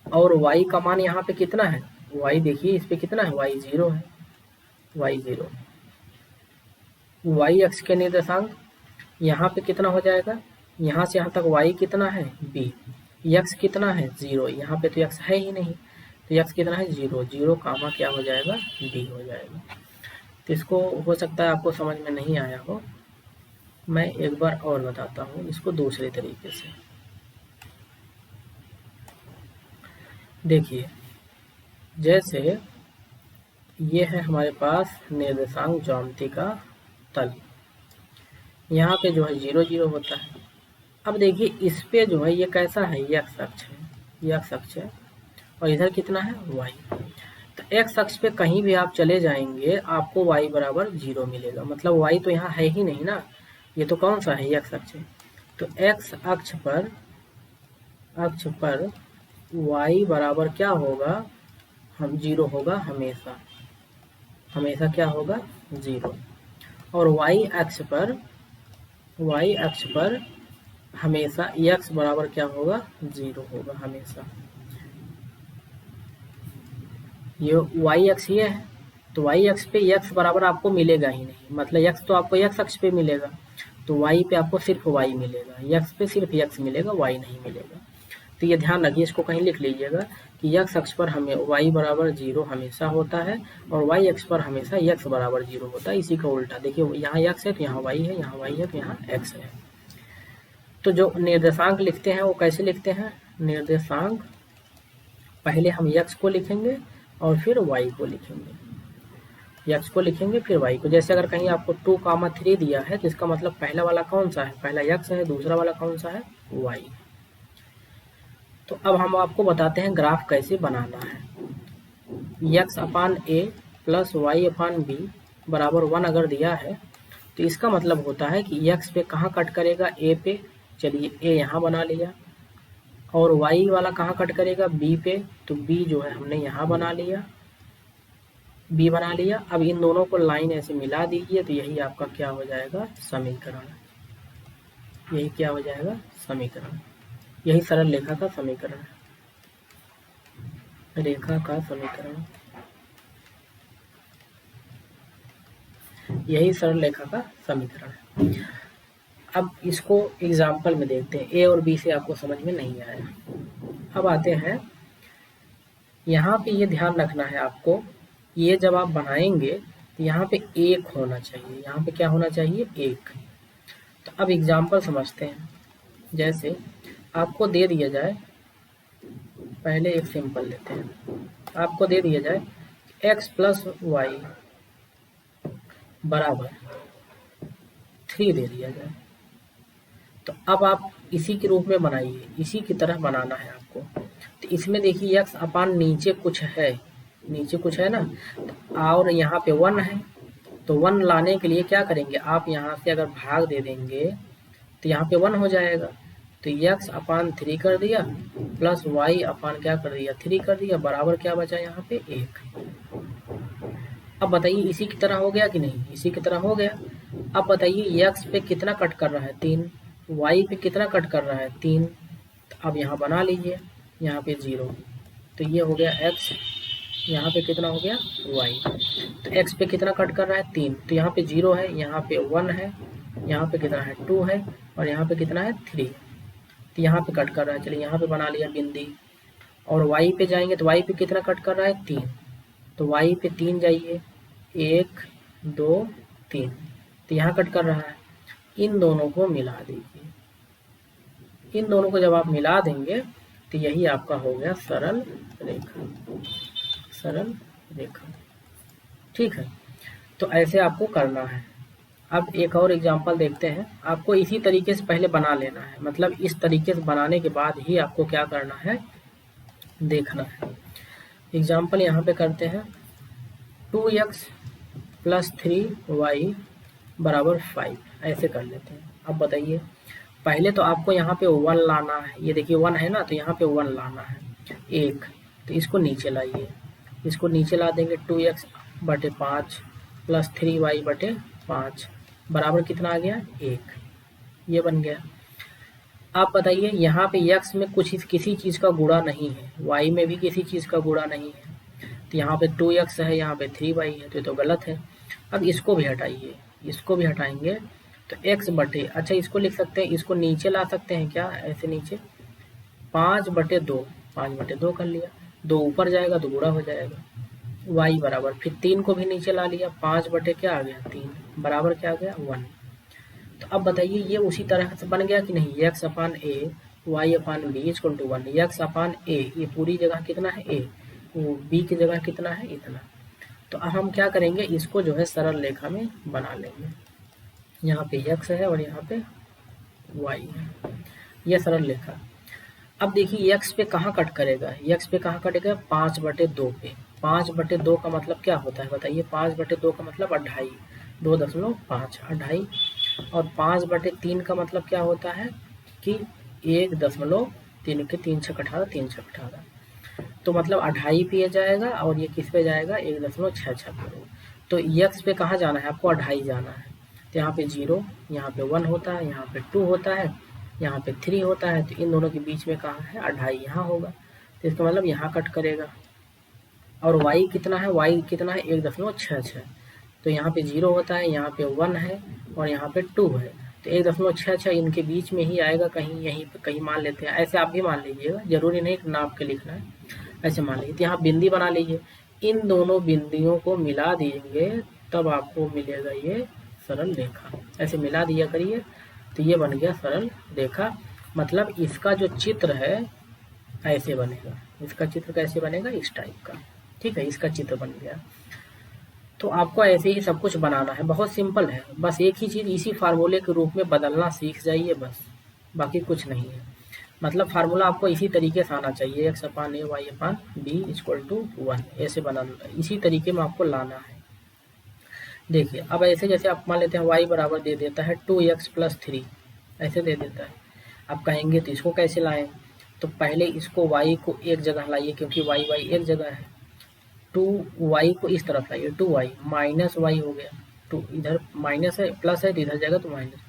और y का मान यहाँ पे कितना है, y देखिए इस पे कितना है, y 0 है, y 0। y अक्ष के निर्देशांक यहाँ पे कितना हो जाएगा, यहाँ से यहाँ तक y कितना है, b, x कितना है 0, यहाँ पे तो x है ही नहीं, तो x कितना है 0, 0 कामा क्या हो जाएगा, b हो जाएगा। तो इसको हो सकता है आपको समझ में नहीं आया हो, मैं एक बार और बताता हूँ इसको दूसरे तरीके से। देखिए जैसे ये है हमारे पास निर्देशांक ज्यामिति का तल, यहाँ पे जो है 0 0 होता है। अब देखिए इस पे जो है ये कैसा है, x अक्ष है, ये x अक्ष है, और इधर कितना है, y। तो x अक्ष पे कहीं भी आप चले जाएंगे आपको y बराबर 0 मिलेगा, मतलब y तो यहाँ है ही नहीं ना, ये तो कौन सा है, x अक्ष है। तो x अक्ष पर y बराबर क्या होगा, हम 0 होगा, हमेशा क्या होगा, 0। और y अक्ष पर हमेशा x बराबर क्या होगा, 0 होगा हमेशा। ये y अक्ष ये है, तो y अक्ष पे x बराबर आपको मिलेगा ही नहीं, मतलब x तो आपको x अक्ष पे मिलेगा, तो y पे आपको सिर्फ y मिलेगा, x पे सिर्फ x मिलेगा, y नहीं मिलेगा। तो ये ध्यान रखिए, इसको कहीं लिख लीजिएगा कि x अक्ष पर हमें y बराबर 0 हमेशा होता है, और y अक्ष पर हमेशा x बराबर 0 होता है। इसी का उल्टा देखिए, यहाँ x है तो यहाँ y है, यहाँ y है तो यहाँ x है। तो जो निर्देशांक लिखते हैं वो कैसे लिखते हैं, निर्देशांक पहले हम x को लिखेंगे और फिर y को लिखेंगे, x को लिखेंगे फिर y को। जैसे अगर कहीं आपको 2, 3 दिया है तो इसका मतलब पहला वाला कौन सा है, पहला x है, दूसरा वाला कौन सा है, y। तो अब हम आपको बताते हैं ग्राफ कैसे बनाना है। x/a प्लस y/b बराबर 1 अगर दिया है तो इसका मतलब होता है कि x पे कहाँ कट करेगा, a पे, चलिए a यहाँ बना लिया, और y वाला कहाँ कट करेगा, b पे, तो b जो है हमने यहाँ बना लिया, b बना लिया। अब इन दोनों को लाइन ऐसे मिला दीजिए तो यही आपका क्या हो जाएगा, समीकरण, यही क्या हो जाएगा, समीकरण। यही सरल रेखा का समीकरण है, यही सरल रेखा का समीकरण है। अब इसको एग्जाम्पल में देखते हैं, ए और बी से आपको समझ में नहीं आया। अब आते हैं यहाँ पे, ये ध्यान रखना है आपको, ये जब आप बनाएंगे तो यहाँ पे 1 होना चाहिए, यहाँ पे क्या होना चाहिए, 1। तो अब एग्जाम्पल समझते हैं। जैसे आपको दे दिया जाए, पहले एक सिंपल लेते हैं, आपको दे दिया जाए x प्लस वाई बराबर 3 दे दिया जाए, तो अब आप इसी के रूप में बनाइए, इसी की तरह बनाना है आपको। तो इसमें देखिए x अपान नीचे कुछ है, नीचे कुछ है ना, और यहाँ पे 1 है, तो 1 लाने के लिए क्या करेंगे, आप यहाँ से अगर भाग दे देंगे तो यहाँ पे 1 हो जाएगा, तो x अपान 3 कर दिया प्लस y अपान क्या कर दिया 3 कर दिया, बराबर क्या बचा यहाँ पे 1। अब बताइए इसी की तरह हो गया कि नहीं, इसी की तरह हो गया। अब बताइए x पे कितना कट कर रहा है 3, y पे कितना कट कर रहा है 3, तो अब यहाँ बना लीजिए, यहाँ पे 0, तो ये हो गया x, यहाँ पे कितना हो गया y, तो x पे कितना कट कर रहा है 3, तो यहाँ पे 0 है, यहाँ पे 1 है, यहाँ पे कितना है 2 है, और यहाँ पे कितना है 3, तो यहाँ पे कट कर रहा है, चलिए यहाँ पे बना लिया बिंदी। और y पे जाएंगे तो y पे कितना कट कर रहा है 3, तो y पे 3 जाइए, 1 2 3, तो यहाँ कट कर रहा है। इन दोनों को मिला दीजिए, इन दोनों को जब आप मिला देंगे तो यही आपका हो गया सरल रेखा, सरल रेखा। ठीक है, तो ऐसे आपको करना है। अब एक और एग्जांपल देखते हैं, आपको इसी तरीके से पहले बना लेना है, मतलब इस तरीके से बनाने के बाद ही आपको क्या करना है, देखना है। एग्जांपल यहाँ पे करते हैं, 2x प्लस 3y बराबर 5, ऐसे कर लेते हैं। अब बताइए, पहले तो आपको यहाँ पे 1 लाना है, ये देखिए 1 है ना, तो यहाँ पे 1 लाना है 1, तो इसको नीचे लाइए, इसको नीचे ला देंगे, 2x बटे 5 प्लस 3y बटे 5 बराबर कितना आ गया 1, ये बन गया। आप बताइए यहाँ पे x में कुछ किसी चीज़ का गुणा नहीं है, y में भी किसी चीज़ का गुणा नहीं है, तो यहाँ पे 2x है, यहाँ पे 3y है, तो ये तो गलत है। अब इसको भी हटाइए, इसको भी हटाएंगे तो x बटे, अच्छा इसको लिख सकते हैं, इसको नीचे ला सकते हैं क्या, ऐसे नीचे 5 बटे 2, 5 बटे 2 कर लिया, 2 ऊपर जाएगा तो गुणा हो जाएगा, y बराबर, फिर 3 को भी नीचे ला लिया, 5 बटे क्या आ गया 3, बराबर क्या आ गया 1। तो अब बताइए ये उसी तरह से बन गया कि नहीं, x upon a y upon b equal to 1, x upon a, ये पूरी जगह कितना है a, वो b की जगह कितना है इतना। तो अब हम क्या करेंगे, इसको जो है सरल रेखा में बना लेंगे, यहाँ पे x है और यहाँ पे y है, ये सरल रेखा। अब देखिए x पे कहाँ कट करेगा, x पे कहाँ कटेगा 5 बटे 2 पे, 5 बटे 2 का मतलब क्या होता है बताइए, 5 बटे 2 का मतलब 2.5, 2.5 2.5, और 5 बटे 3 का मतलब क्या होता है कि 1.3 के 3 छक 18, 3 छक 18, तो मतलब 2.5 पे जाएगा, और ये किस पे जाएगा 1.66। तो x पे कहाँ जाना है आपको, 2.5 जाना है, तो यहाँ पे 0, यहाँ पे 1 होता है, यहाँ पे 2 होता है, यहाँ पे 3 होता है, तो इन दोनों के बीच में कहाँ है 2.5, यहाँ होगा, तो इसका मतलब यहाँ कट करेगा। और y कितना है, y कितना है 1.66, तो यहाँ पे 0 होता है, यहाँ पे 1 है, और यहाँ पे 2 है, तो 1.66 इनके बीच में ही आएगा, कहीं यहीं पे कहीं मान लेते हैं, ऐसे आप भी मान लीजिएगा, जरूरी नहीं नाप के लिखना है, ऐसे मान लीजिए। तो यहाँ बिंदी बना लीजिए, इन दोनों बिंदियों को मिला देंगे तब आपको मिलेगा ये सरल रेखा, ऐसे मिला दिया करिए, तो ये बन गया सरल रेखा। मतलब इसका जो चित्र है ऐसे बनेगा, इसका चित्र कैसे बनेगा, इस टाइप का, ठीक है, इसका चित्र बन गया। तो आपको ऐसे ही सब कुछ बनाना है, बहुत सिंपल है, बस एक ही चीज़ इसी फार्मूले के रूप में बदलना सीख जाइए बस, बाकी कुछ नहीं है। मतलब फार्मूला आपको इसी तरीके से आना चाहिए, x upon a y upon b equal to 1, ऐसे बनाना, इसी तरीके में आपको लाना है। देखिए अब ऐसे जैसे आप मान लेते हैं y बराबर दे देता है 2x प्लस 3, ऐसे दे देता है, आप कहेंगे तो इसको कैसे लाएं, तो पहले इसको y को एक जगह लाइए, क्योंकि y एक जगह है, 2y को इस तरफ लाइए, 2y माइनस y हो गया, 2 इधर माइनस है, प्लस है तो इधर जाएगा तो माइनस,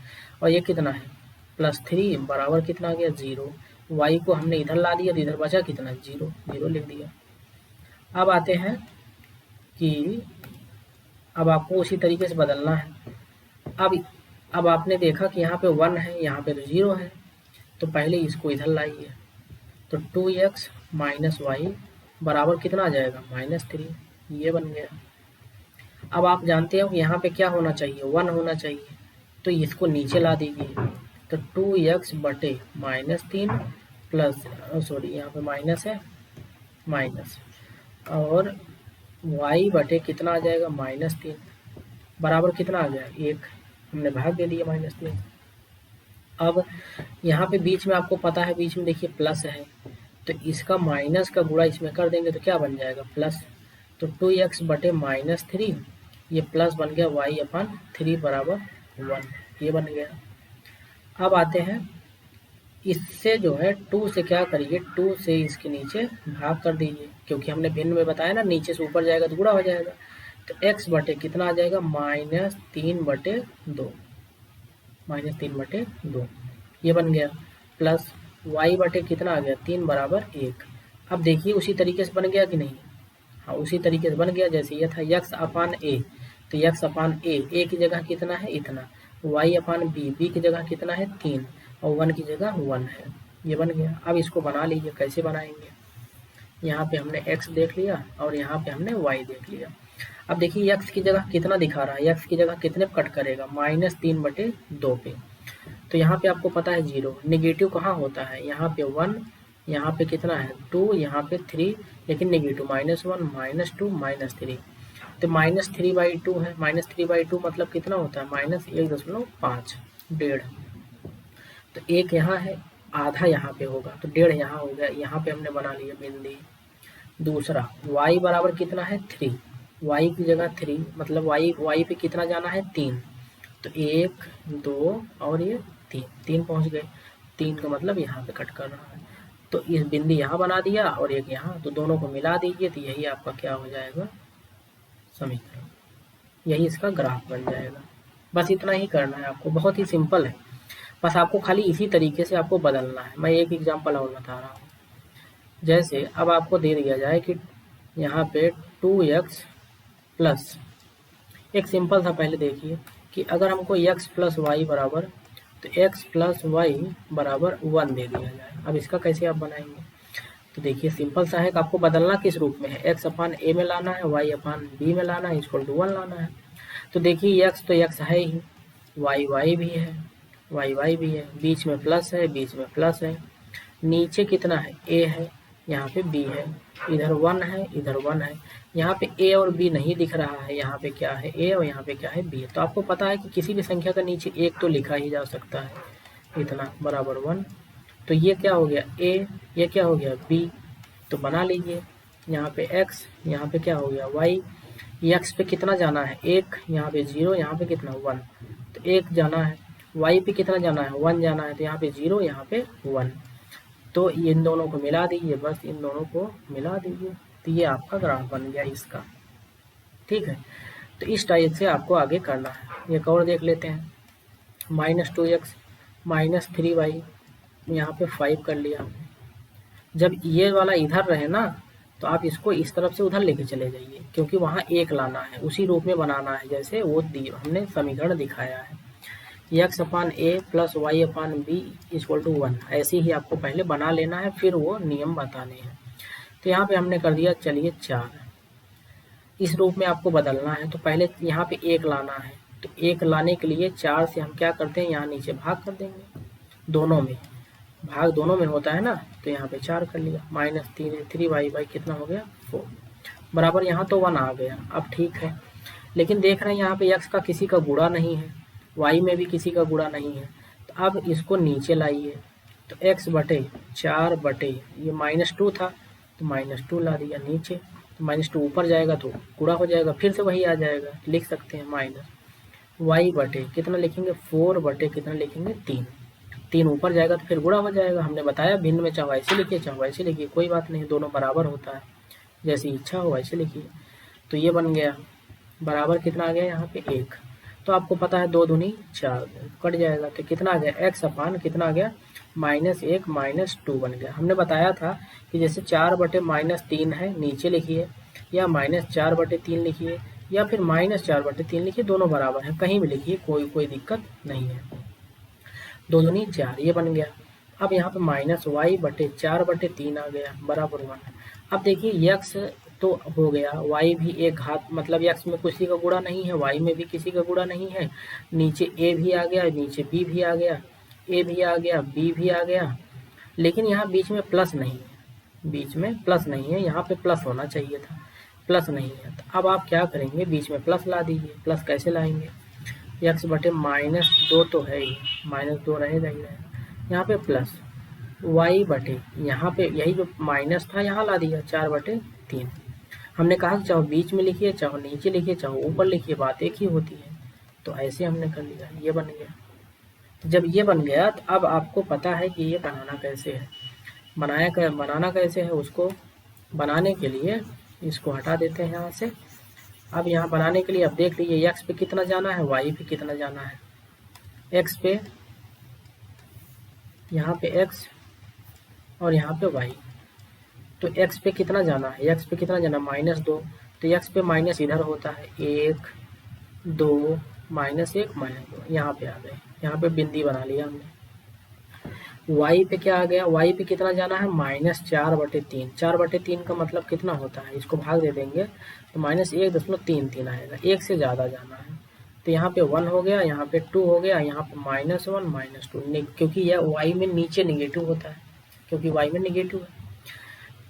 और ये कितना है प्लस 3 बराबर कितना आ गया 0, y को हमने इधर ला दिया तो इधर बचा कितना 0, 0 लिख दिया। अब आते हैं कि अब आपको उसी तरीके से बदलना है। अब आपने देखा कि यहाँ पे 1 है, यहाँ पे तो 0 है, तो पहले इसको इधर लाइए, तो 2x माइनस वाई बराबर कितना आ जाएगा -3, ये बन गया। अब आप जानते हो कि यहाँ पे क्या होना चाहिए 1 होना चाहिए, तो इसको नीचे ला दीजिए, तो 2x बटे -3 प्लस सॉरी यहाँ पे माइनस है माइनस, और y बटे कितना आ जाएगा -3 बराबर कितना आ गया 1, हमने भाग दे दिया -3। अब यहाँ पे बीच में आपको पता है, बीच में देखिए प्लस है, तो इसका माइनस का गुणा इसमें कर देंगे तो क्या बन जाएगा प्लस, तो 2x बटे -3, ये प्लस बन गया y/3 बराबर 1, ये बन गया। अब आते हैं इससे जो है 2 से क्या करिए, 2 से इसके नीचे भाग कर दीजिए, क्योंकि हमने भिन्न में बताया ना नीचे से ऊपर जाएगा तो गुणा हो जाएगा। तो x बटे कितना आ जाएगा, -3/2, -3/2 ये बन गया, प्लस y बटे कितना आ गया, 3 बराबर 1। अब देखिए उसी तरीके से बन गया कि नहीं, हाँ उसी तरीके से बन गया। जैसे ये था x/a, तो x/a की जगह कितना है, इतना, y/b की जगह कितना है, 3, और 1 की जगह 1 है, ये बन गया। अब इसको बना लीजिए, कैसे बनाएंगे, यहाँ पे हमने x देख लिया और यहाँ पे हमने y देख लिया। अब देखिए x की जगह कितना दिखा रहा है, x की जगह कितने कट करेगा, -3/2 पे। तो यहाँ पे आपको पता है 0, नेगेटिव कहाँ होता है, यहाँ पे 1, यहाँ पे कितना है 2, यहाँ पे 3, लेकिन नेगेटिव -1, -2, -3, तो -3/2 है, -3/2 मतलब कितना होता है, -1.5, 1.5। तो 1 यहाँ है, आधा यहाँ पे होगा, तो 1.5 यहाँ हो गया, यहाँ पे हमने बना लिया बिंदी। दूसरा y बराबर कितना है 3, y की जगह 3, मतलब y पे कितना जाना है 3, तो 1, 2 और ये 3 पहुँच गए, 3 का मतलब यहाँ पे कट कर रहा है। तो इस बिंदी यहाँ बना दिया और एक यहाँ, तो दोनों को मिला दीजिए, तो यही आपका क्या हो जाएगा, समीकरण, यही इसका ग्राफ बन जाएगा। बस इतना ही करना है आपको, बहुत ही सिंपल है, बस आपको खाली इसी तरीके से आपको बदलना है। मैं एक एग्जांपल और बता रहा हूँ। जैसे अब आपको दे दिया जाए कि यहाँ पे 2x प्लस, एक सिंपल सा पहले देखिए कि अगर हमको x प्लस वाई बराबर, तो x प्लस वाई बराबर 1 दे दिया जाए, अब इसका कैसे आप बनाएंगे, तो देखिए सिंपल सा है कि आपको बदलना किस रूप में है, x/a में लाना है, y/b में लाना है, इक्वल टू 1 लाना है। तो देखिए x तो x है ही, y भी है, y भी है, बीच में प्लस है, बीच में प्लस है, नीचे कितना है a है, यहाँ पे b है, इधर 1 है, इधर 1 है, यहाँ पे a और b नहीं दिख रहा है, यहाँ पे क्या है a और यहाँ पे क्या है b। तो आपको पता है कि किसी भी संख्या का नीचे 1 तो लिखा ही जा सकता है, इतना बराबर 1। तो ये क्या हो गया a, ये क्या हो गया b, तो बना लीजिए, यहाँ पे x, यहाँ पे क्या हो गया y, x पे कितना जाना है 1, यहाँ पे 0, यहाँ पे कितना 1, तो 1 जाना है, y पे कितना जाना है 1 जाना है, तो यहाँ पे 0, यहाँ पे 1, तो इन दोनों को मिला दीजिए, बस इन दोनों को मिला दीजिए, तो ये आपका ग्राफ बन गया इसका, ठीक है। तो इस टाइप से आपको आगे करना है। एक और देख लेते हैं, -2x -3y, यहाँ पे 5 कर लिया हमने। जब ये वाला इधर रहे ना, तो आप इसको इस तरफ से उधर लेके चले जाइए, क्योंकि वहाँ 1 लाना है, उसी रूप में बनाना है जैसे वो हमने समीकरण दिखाया है, x/a plus y/b equal to 1, ऐसे ही आपको पहले बना लेना है, फिर वो नियम बताने हैं। तो यहाँ पे हमने कर दिया, चलिए 4, इस रूप में आपको बदलना है, तो पहले यहाँ पे 1 लाना है, तो 1 लाने के लिए 4 से हम क्या करते हैं, यहाँ नीचे भाग कर देंगे, दोनों में भाग दोनों में होता है ना, तो यहाँ पे 4 कर लिया, -3y कितना हो गया 4, बराबर यहाँ तो 1 आ गया। अब ठीक है, लेकिन देख रहे हैं यहाँ पे x का किसी का गुणा नहीं है, y में भी किसी का गुणा नहीं है, तो अब इसको नीचे लाइए, तो x/4 बटे ये -2 था, तो -2 ला दिया नीचे, तो -2 ऊपर जाएगा तो गुणा हो जाएगा, फिर से वही आ जाएगा, लिख सकते हैं y बटे कितना लिखेंगे 4 बटे कितना लिखेंगे 3, 3 ऊपर जाएगा तो फिर गुणा हो जाएगा। हमने बताया भिन्न में चाहे ऐसे लिखिए चाहे वैसे लिखिए, कोई बात नहीं, दोनों बराबर होता है, जैसी इच्छा हो वैसे लिखिए। तो ये बन गया, बराबर कितना आ गया यहाँ पे 1, तो आपको पता है 2 दूनी 4, कट जाएगा, तो कितना आ गया x/ कितना आ गया -1 -2 बन गया। हमने बताया था कि जैसे 4 बटे -3 है, नीचे लिखिए, या -4 बटे 3 लिखिए, या फिर -4 बटे 3 लिखिए, दोनों बराबर है, कहीं भी लिखिए, कोई दिक्कत नहीं है। 2 दूनी 4, ये बन गया। अब यहाँ पे -y/4 बटे 3 आ गया, बराबर 1। अब देखिए x तो हो गया, y भी एक घात, मतलब x में किसी का गुणा नहीं है, y में भी किसी का गुणा नहीं है, नीचे a भी आ गया, नीचे b भी आ गया, a भी आ गया, b भी आ गया, लेकिन यहाँ बीच में प्लस नहीं है, बीच में प्लस नहीं है, यहाँ पे प्लस होना चाहिए था, प्लस नहीं है। तो अब आप क्या करेंगे, बीच में प्लस ला दीजिए। प्लस कैसे लाएंगे, x बटे -2 तो है ही, -2 रहेगा ही रहेगा, यहाँ पे प्लस y बटे, यहाँ पे यही जो माइनस था यहाँ ला दिया 4/3। हमने कहा कि चाहे बीच में लिखिए, चाहे नीचे लिखिए, चाहे ऊपर लिखिए, बात एक ही होती है। तो ऐसे हमने कर लिया, ये बन गया। तो जब ये बन गया तो अब आपको पता है कि ये बनाना कैसे है। बनाना कैसे है, उसको बनाने के लिए इसको हटा देते हैं यहाँ से। अब यहाँ बनाने के लिए अब देख लीजिए एक्स पे कितना जाना है, वाई पे कितना जाना है। एक्स पे, यहाँ पे एक्स और यहाँ पे वाई। तो एक्स पे कितना जाना है, एक्स पे कितना जाना, -2। तो एक्स पे माइनस इधर होता है 1 2 -1 -2, यहाँ पे आ गए, यहाँ पे बिंदी बना लिया हमने। y पे क्या आ गया, y पे कितना जाना है, -4/3। 4/3 का मतलब कितना होता है, इसको भाग दे देंगे तो -1.33 आएगा, एक से ज़्यादा जाना है। तो यहाँ पे 1 हो गया, यहाँ पे 2 हो गया, यहाँ पे -1 -2, क्योंकि यह y में नीचे निगेटिव होता है, क्योंकि y में निगेटिव है।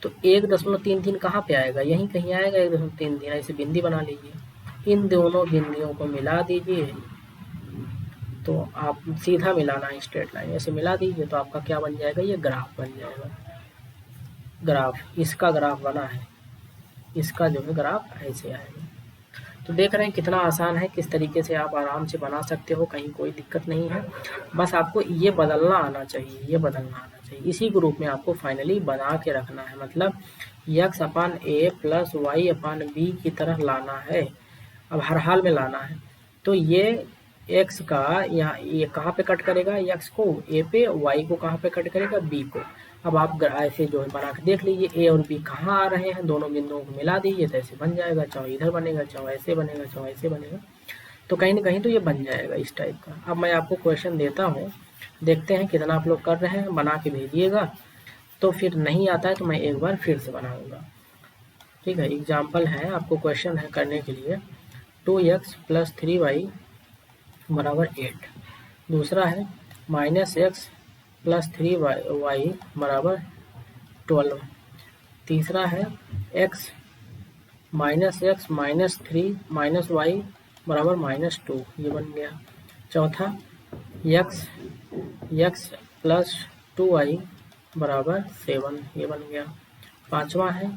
तो 1.33 कहाँ पे आएगा, यहीं कहीं आएगा 1.33। ऐसे बिंदी बना लीजिए, इन दोनों बिंदियों को मिला दीजिए। तो आप सीधा मिलाना है, स्ट्रेट लाइन ऐसे मिला दीजिए, तो आपका क्या बन जाएगा, ये ग्राफ बन जाएगा। ग्राफ, इसका ग्राफ बना है, इसका जो है ग्राफ ऐसे आएगा। तो देख रहे हैं कितना आसान है, किस तरीके से आप आराम से बना सकते हो, कहीं कोई दिक्कत नहीं है। बस आपको ये बदलना आना चाहिए, ये बदलना आना चाहिए। इसी ग्रुप में आपको फाइनली बना के रखना है, मतलब x/a + y/b की तरह लाना है, अब हर हाल में लाना है। तो ये x का यहाँ ये कहाँ पे कट करेगा, x को a पे, y को कहाँ पे कट करेगा, b को। अब आप ऐसे जो है बना के देख लीजिए, a और b कहाँ आ रहे हैं, दोनों बिंदुओं को मिला दीजिए तो ऐसे बन जाएगा, चाहे इधर बनेगा, चाहे ऐसे बनेगा, चाहे ऐसे बनेगा। तो कहीं ना कहीं तो ये बन जाएगा इस टाइप का। अब मैं आपको क्वेश्चन देता हूँ, देखते हैं कितना आप लोग कर रहे हैं, बना के भेजिएगा। तो फिर नहीं आता है तो मैं एक बार फिर से बनाऊँगा, ठीक है। एग्जाम्पल है, आपको क्वेश्चन है करने के लिए, 2x + 3y = 8। दूसरा है -x + 3y = 12। तीसरा है x -3 -y = -2, ये बन गया। चौथा x + 2y = 7, ये बन गया। पांचवा है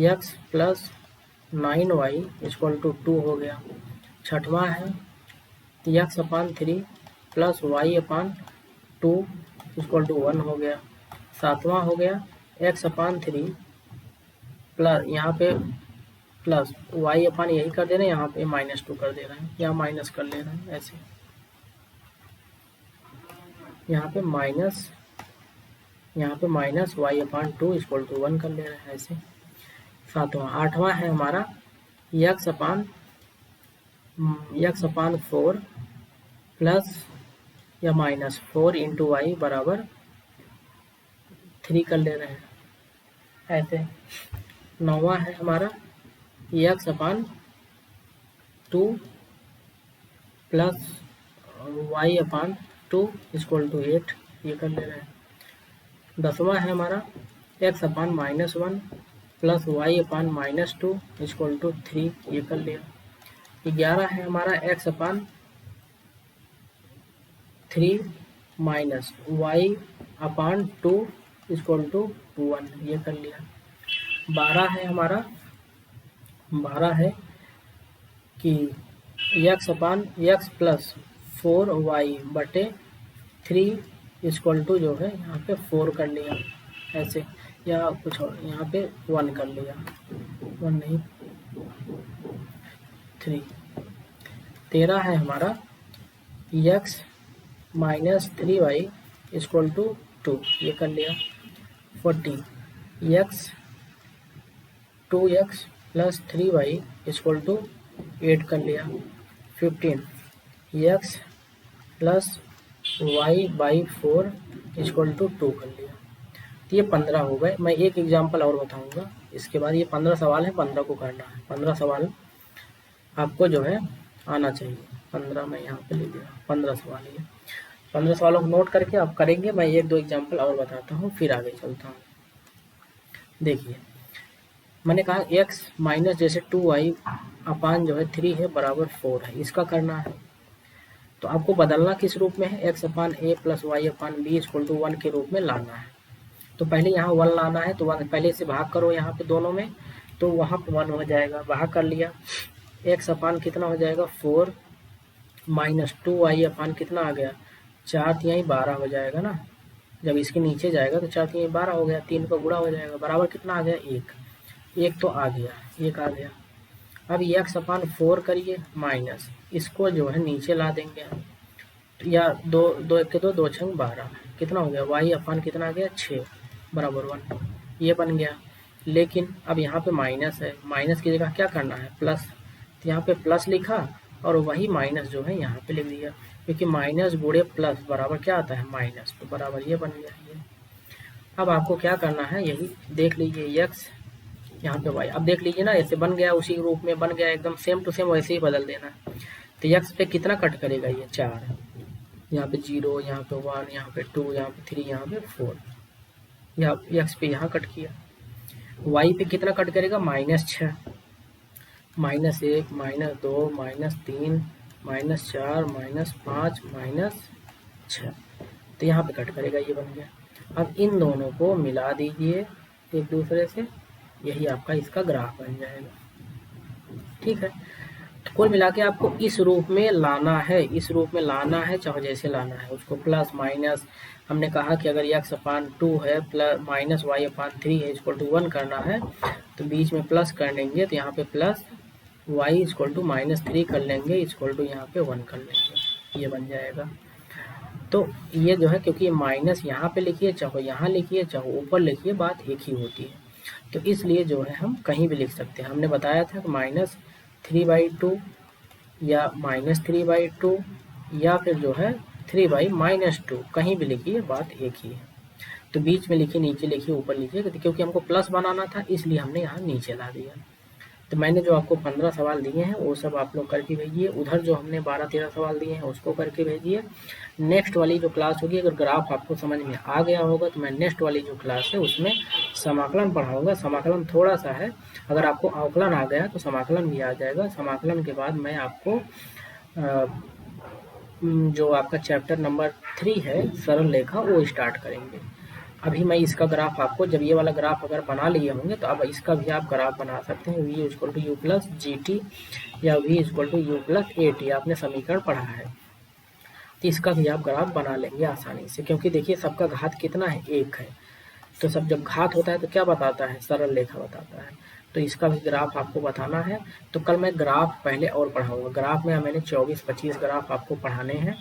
x + 9y = 2 हो गया। छठवां है x/3 + y/2 = 1 हो गया। सातवां हो गया x/3 प्लस, यहाँ पे प्लस y/, यही कर दे रहे हैं, यहाँ पे -2 कर दे रहे हैं, यहाँ माइनस कर ले रहे हैं ऐसे, यहाँ पे माइनस, यहाँ पे -y/2 = 1 कर ले रहे हैं ऐसे। सातवां, आठवां है हमारा x/4 प्लस या -4 × y = 3 कर ले रहे हैं ऐसे। नौवां है हमारा x/2 प्लस y/2 = 8, ये कर ले रहे हैं। 10वां है हमारा x/-1 प्लस y/-2 = 3, ये कर लिया। 11 है हमारा x/3 माइनस y/2 = 1, ये कर लिया। 12 है हमारा, 12 है कि x + 4y/3 = जो है यहाँ पे 4 कर लिया ऐसे, या कुछ और, यहाँ पे 1 कर लिया, 1 नहीं 3। 13 है हमारा x - 3y = 2, ये कर लिया। 14 2x + 3y = 8 कर लिया। 15 x + y/4 = 2 कर लिया। तो ये 15 हो गए। मैं एक एग्जाम्पल और बताऊंगा, इसके बाद ये 15 सवाल है, 15 को करना है। 15 सवाल आपको जो है आना चाहिए। 15 मैं यहाँ पे ले लिया, 15 सवाल है। 15 सवालों को नोट करके आप करेंगे। मैं एक दो एग्जाम्पल और बताता हूँ, फिर आगे चलता हूँ। देखिए, मैंने कहा x माइनस जैसे 2y/जो है 3 है बराबर 4 है, इसका करना है। तो आपको बदलना किस रूप में है, x/a + y/b = 1 के रूप में लाना है। तो पहले यहाँ 1 लाना है, तो 1 पहले से भाग करो यहाँ पे दोनों में, तो वहाँ पर 1 हो जाएगा, वहाँ कर लिया। x अपान कितना हो जाएगा 4 माइनस 2y अपान कितना आ गया 4 तिहाई 12 हो जाएगा ना। जब इसके नीचे जाएगा तो 4 तिहाई 12 हो गया, 3 का गुणा हो जाएगा, बराबर कितना आ गया 1। 1 तो आ गया, 1 आ गया। अब x अपान 4 करिए माइनस इसको जो है नीचे ला देंगे, या दो दो एक के दो, 2 छंग 12 कितना हो गया y अपान कितना आ गया 6 बराबर 1, ये बन गया। लेकिन अब यहाँ पे माइनस है, माइनस की जगह क्या करना है प्लस, तो यहाँ पे प्लस लिखा और वही माइनस जो है यहाँ पे लिख दिया, क्योंकि माइनस गुणे प्लस बराबर क्या आता है माइनस, तो बराबर ये बन गया ये। अब आपको क्या करना है यही देख लीजिए, x यहाँ पे y, अब देख लीजिए ना ऐसे बन गया, उसी रूप में बन गया, एकदम सेम टू सेम वैसे ही बदल देना। तो x पे कितना कट करेगा ये 4, यहाँ पे 0, यहाँ पे 1, यहाँ पे 2, यहाँ पे 3, यहाँ पे 4, यहाँ x पे यहाँ कट किया। y पे कितना कट करेगा -6, -1, -2, -3, -4, -5, -6, तो यहाँ पे कट करेगा, ये बन गया। अब इन दोनों को मिला दीजिए एक दूसरे से, यही आपका इसका ग्राफ बन जाएगा। ठीक है, तो कुल मिला के आपको इस रूप में लाना है, इस रूप में लाना है, चाहे जैसे लाना है उसको, प्लस माइनस। हमने कहा कि अगर x अपान 2 है प्लस माइनस y अपान 3 है इक्वल टू 1 करना है, तो बीच में प्लस कर लेंगे, तो यहाँ पे प्लस y इक्वल टू -3 कर लेंगे, इक्वल टू यहाँ पे 1 कर लेंगे, ये बन जाएगा। तो ये जो है, क्योंकि माइनस यहाँ पे लिखिए चाहे यहाँ लिखिए चाहे ऊपर लिखिए, बात एक ही होती है, तो इसलिए जो है हम कहीं भी लिख सकते हैं। हमने बताया था कि -3/2 या -3/2 या फिर जो है 3/-2, कहीं भी लिखिए बात एक ही है। तो बीच में लिखिए, नीचे लिखिए, ऊपर लिखिए, क्योंकि हमको प्लस बनाना था इसलिए हमने यहाँ नीचे ला दिया। तो मैंने जो आपको 15 सवाल दिए हैं वो सब आप लोग करके भेजिए, उधर जो हमने 12-13 सवाल दिए हैं उसको करके भेजिए। नेक्स्ट वाली जो क्लास होगी, अगर ग्राफ आपको समझ में आ गया होगा तो मैं नेक्स्ट वाली जो क्लास है उसमें समाकलन पढ़ाऊंगा। समाकलन थोड़ा सा है, अगर आपको अवकलन आ गया तो समाकलन भी आ जाएगा। समाकलन के बाद मैं आपको जो आपका चैप्टर नंबर 3 है सरल रेखा, वो स्टार्ट करेंगे। अभी मैं इसका ग्राफ आपको, जब ये वाला ग्राफ अगर बना लिए होंगे तो अब इसका भी आप ग्राफ बना सकते हैं, v equal to U plus G T या v equal to U plus A T, आपने समीकरण पढ़ा है, तो इसका भी आप ग्राफ बना लेंगे आसानी से, क्योंकि देखिए सबका घात कितना है 1 है, तो सब जब घात होता है तो क्या बताता है सरल रेखा बताता है, तो इसका भी ग्राफ आपको बताना है। तो कल मैं ग्राफ पहले और पढ़ाऊंगा, ग्राफ में मैंने 24-25 ग्राफ आपको पढ़ाने हैं,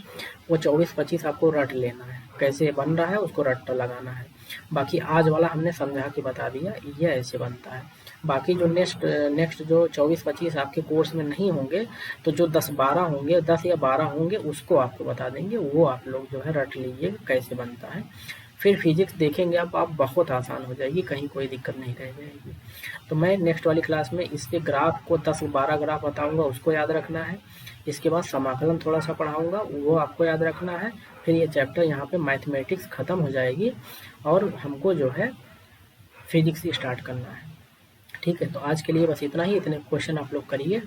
वो 24-25 आपको रट लेना है, कैसे बन रहा है उसको रट लगाना है। बाकी आज वाला हमने समझा के बता दिया ये ऐसे बनता है। बाकी जो नेक्स्ट जो 24-25 आपके कोर्स में नहीं होंगे, तो जो 10-12 होंगे, 10 या 12 होंगे, उसको आपको बता देंगे, वो आप लोग जो है रट लीजिए कैसे बनता है। फिर फिजिक्स देखेंगे आप बहुत आसान हो जाएगी, कहीं कोई दिक्कत नहीं रह जाएगी। तो मैं नेक्स्ट वाली क्लास में इसके ग्राफ को 10-12 ग्राफ बताऊंगा, उसको याद रखना है। इसके बाद समाकलन थोड़ा सा पढ़ाऊंगा, वो आपको याद रखना है। फिर ये चैप्टर यहाँ पे मैथमेटिक्स ख़त्म हो जाएगी और हमको जो है फिजिक्स स्टार्ट करना है। ठीक है, तो आज के लिए बस इतना ही, इतने क्वेश्चन आप लोग करिए।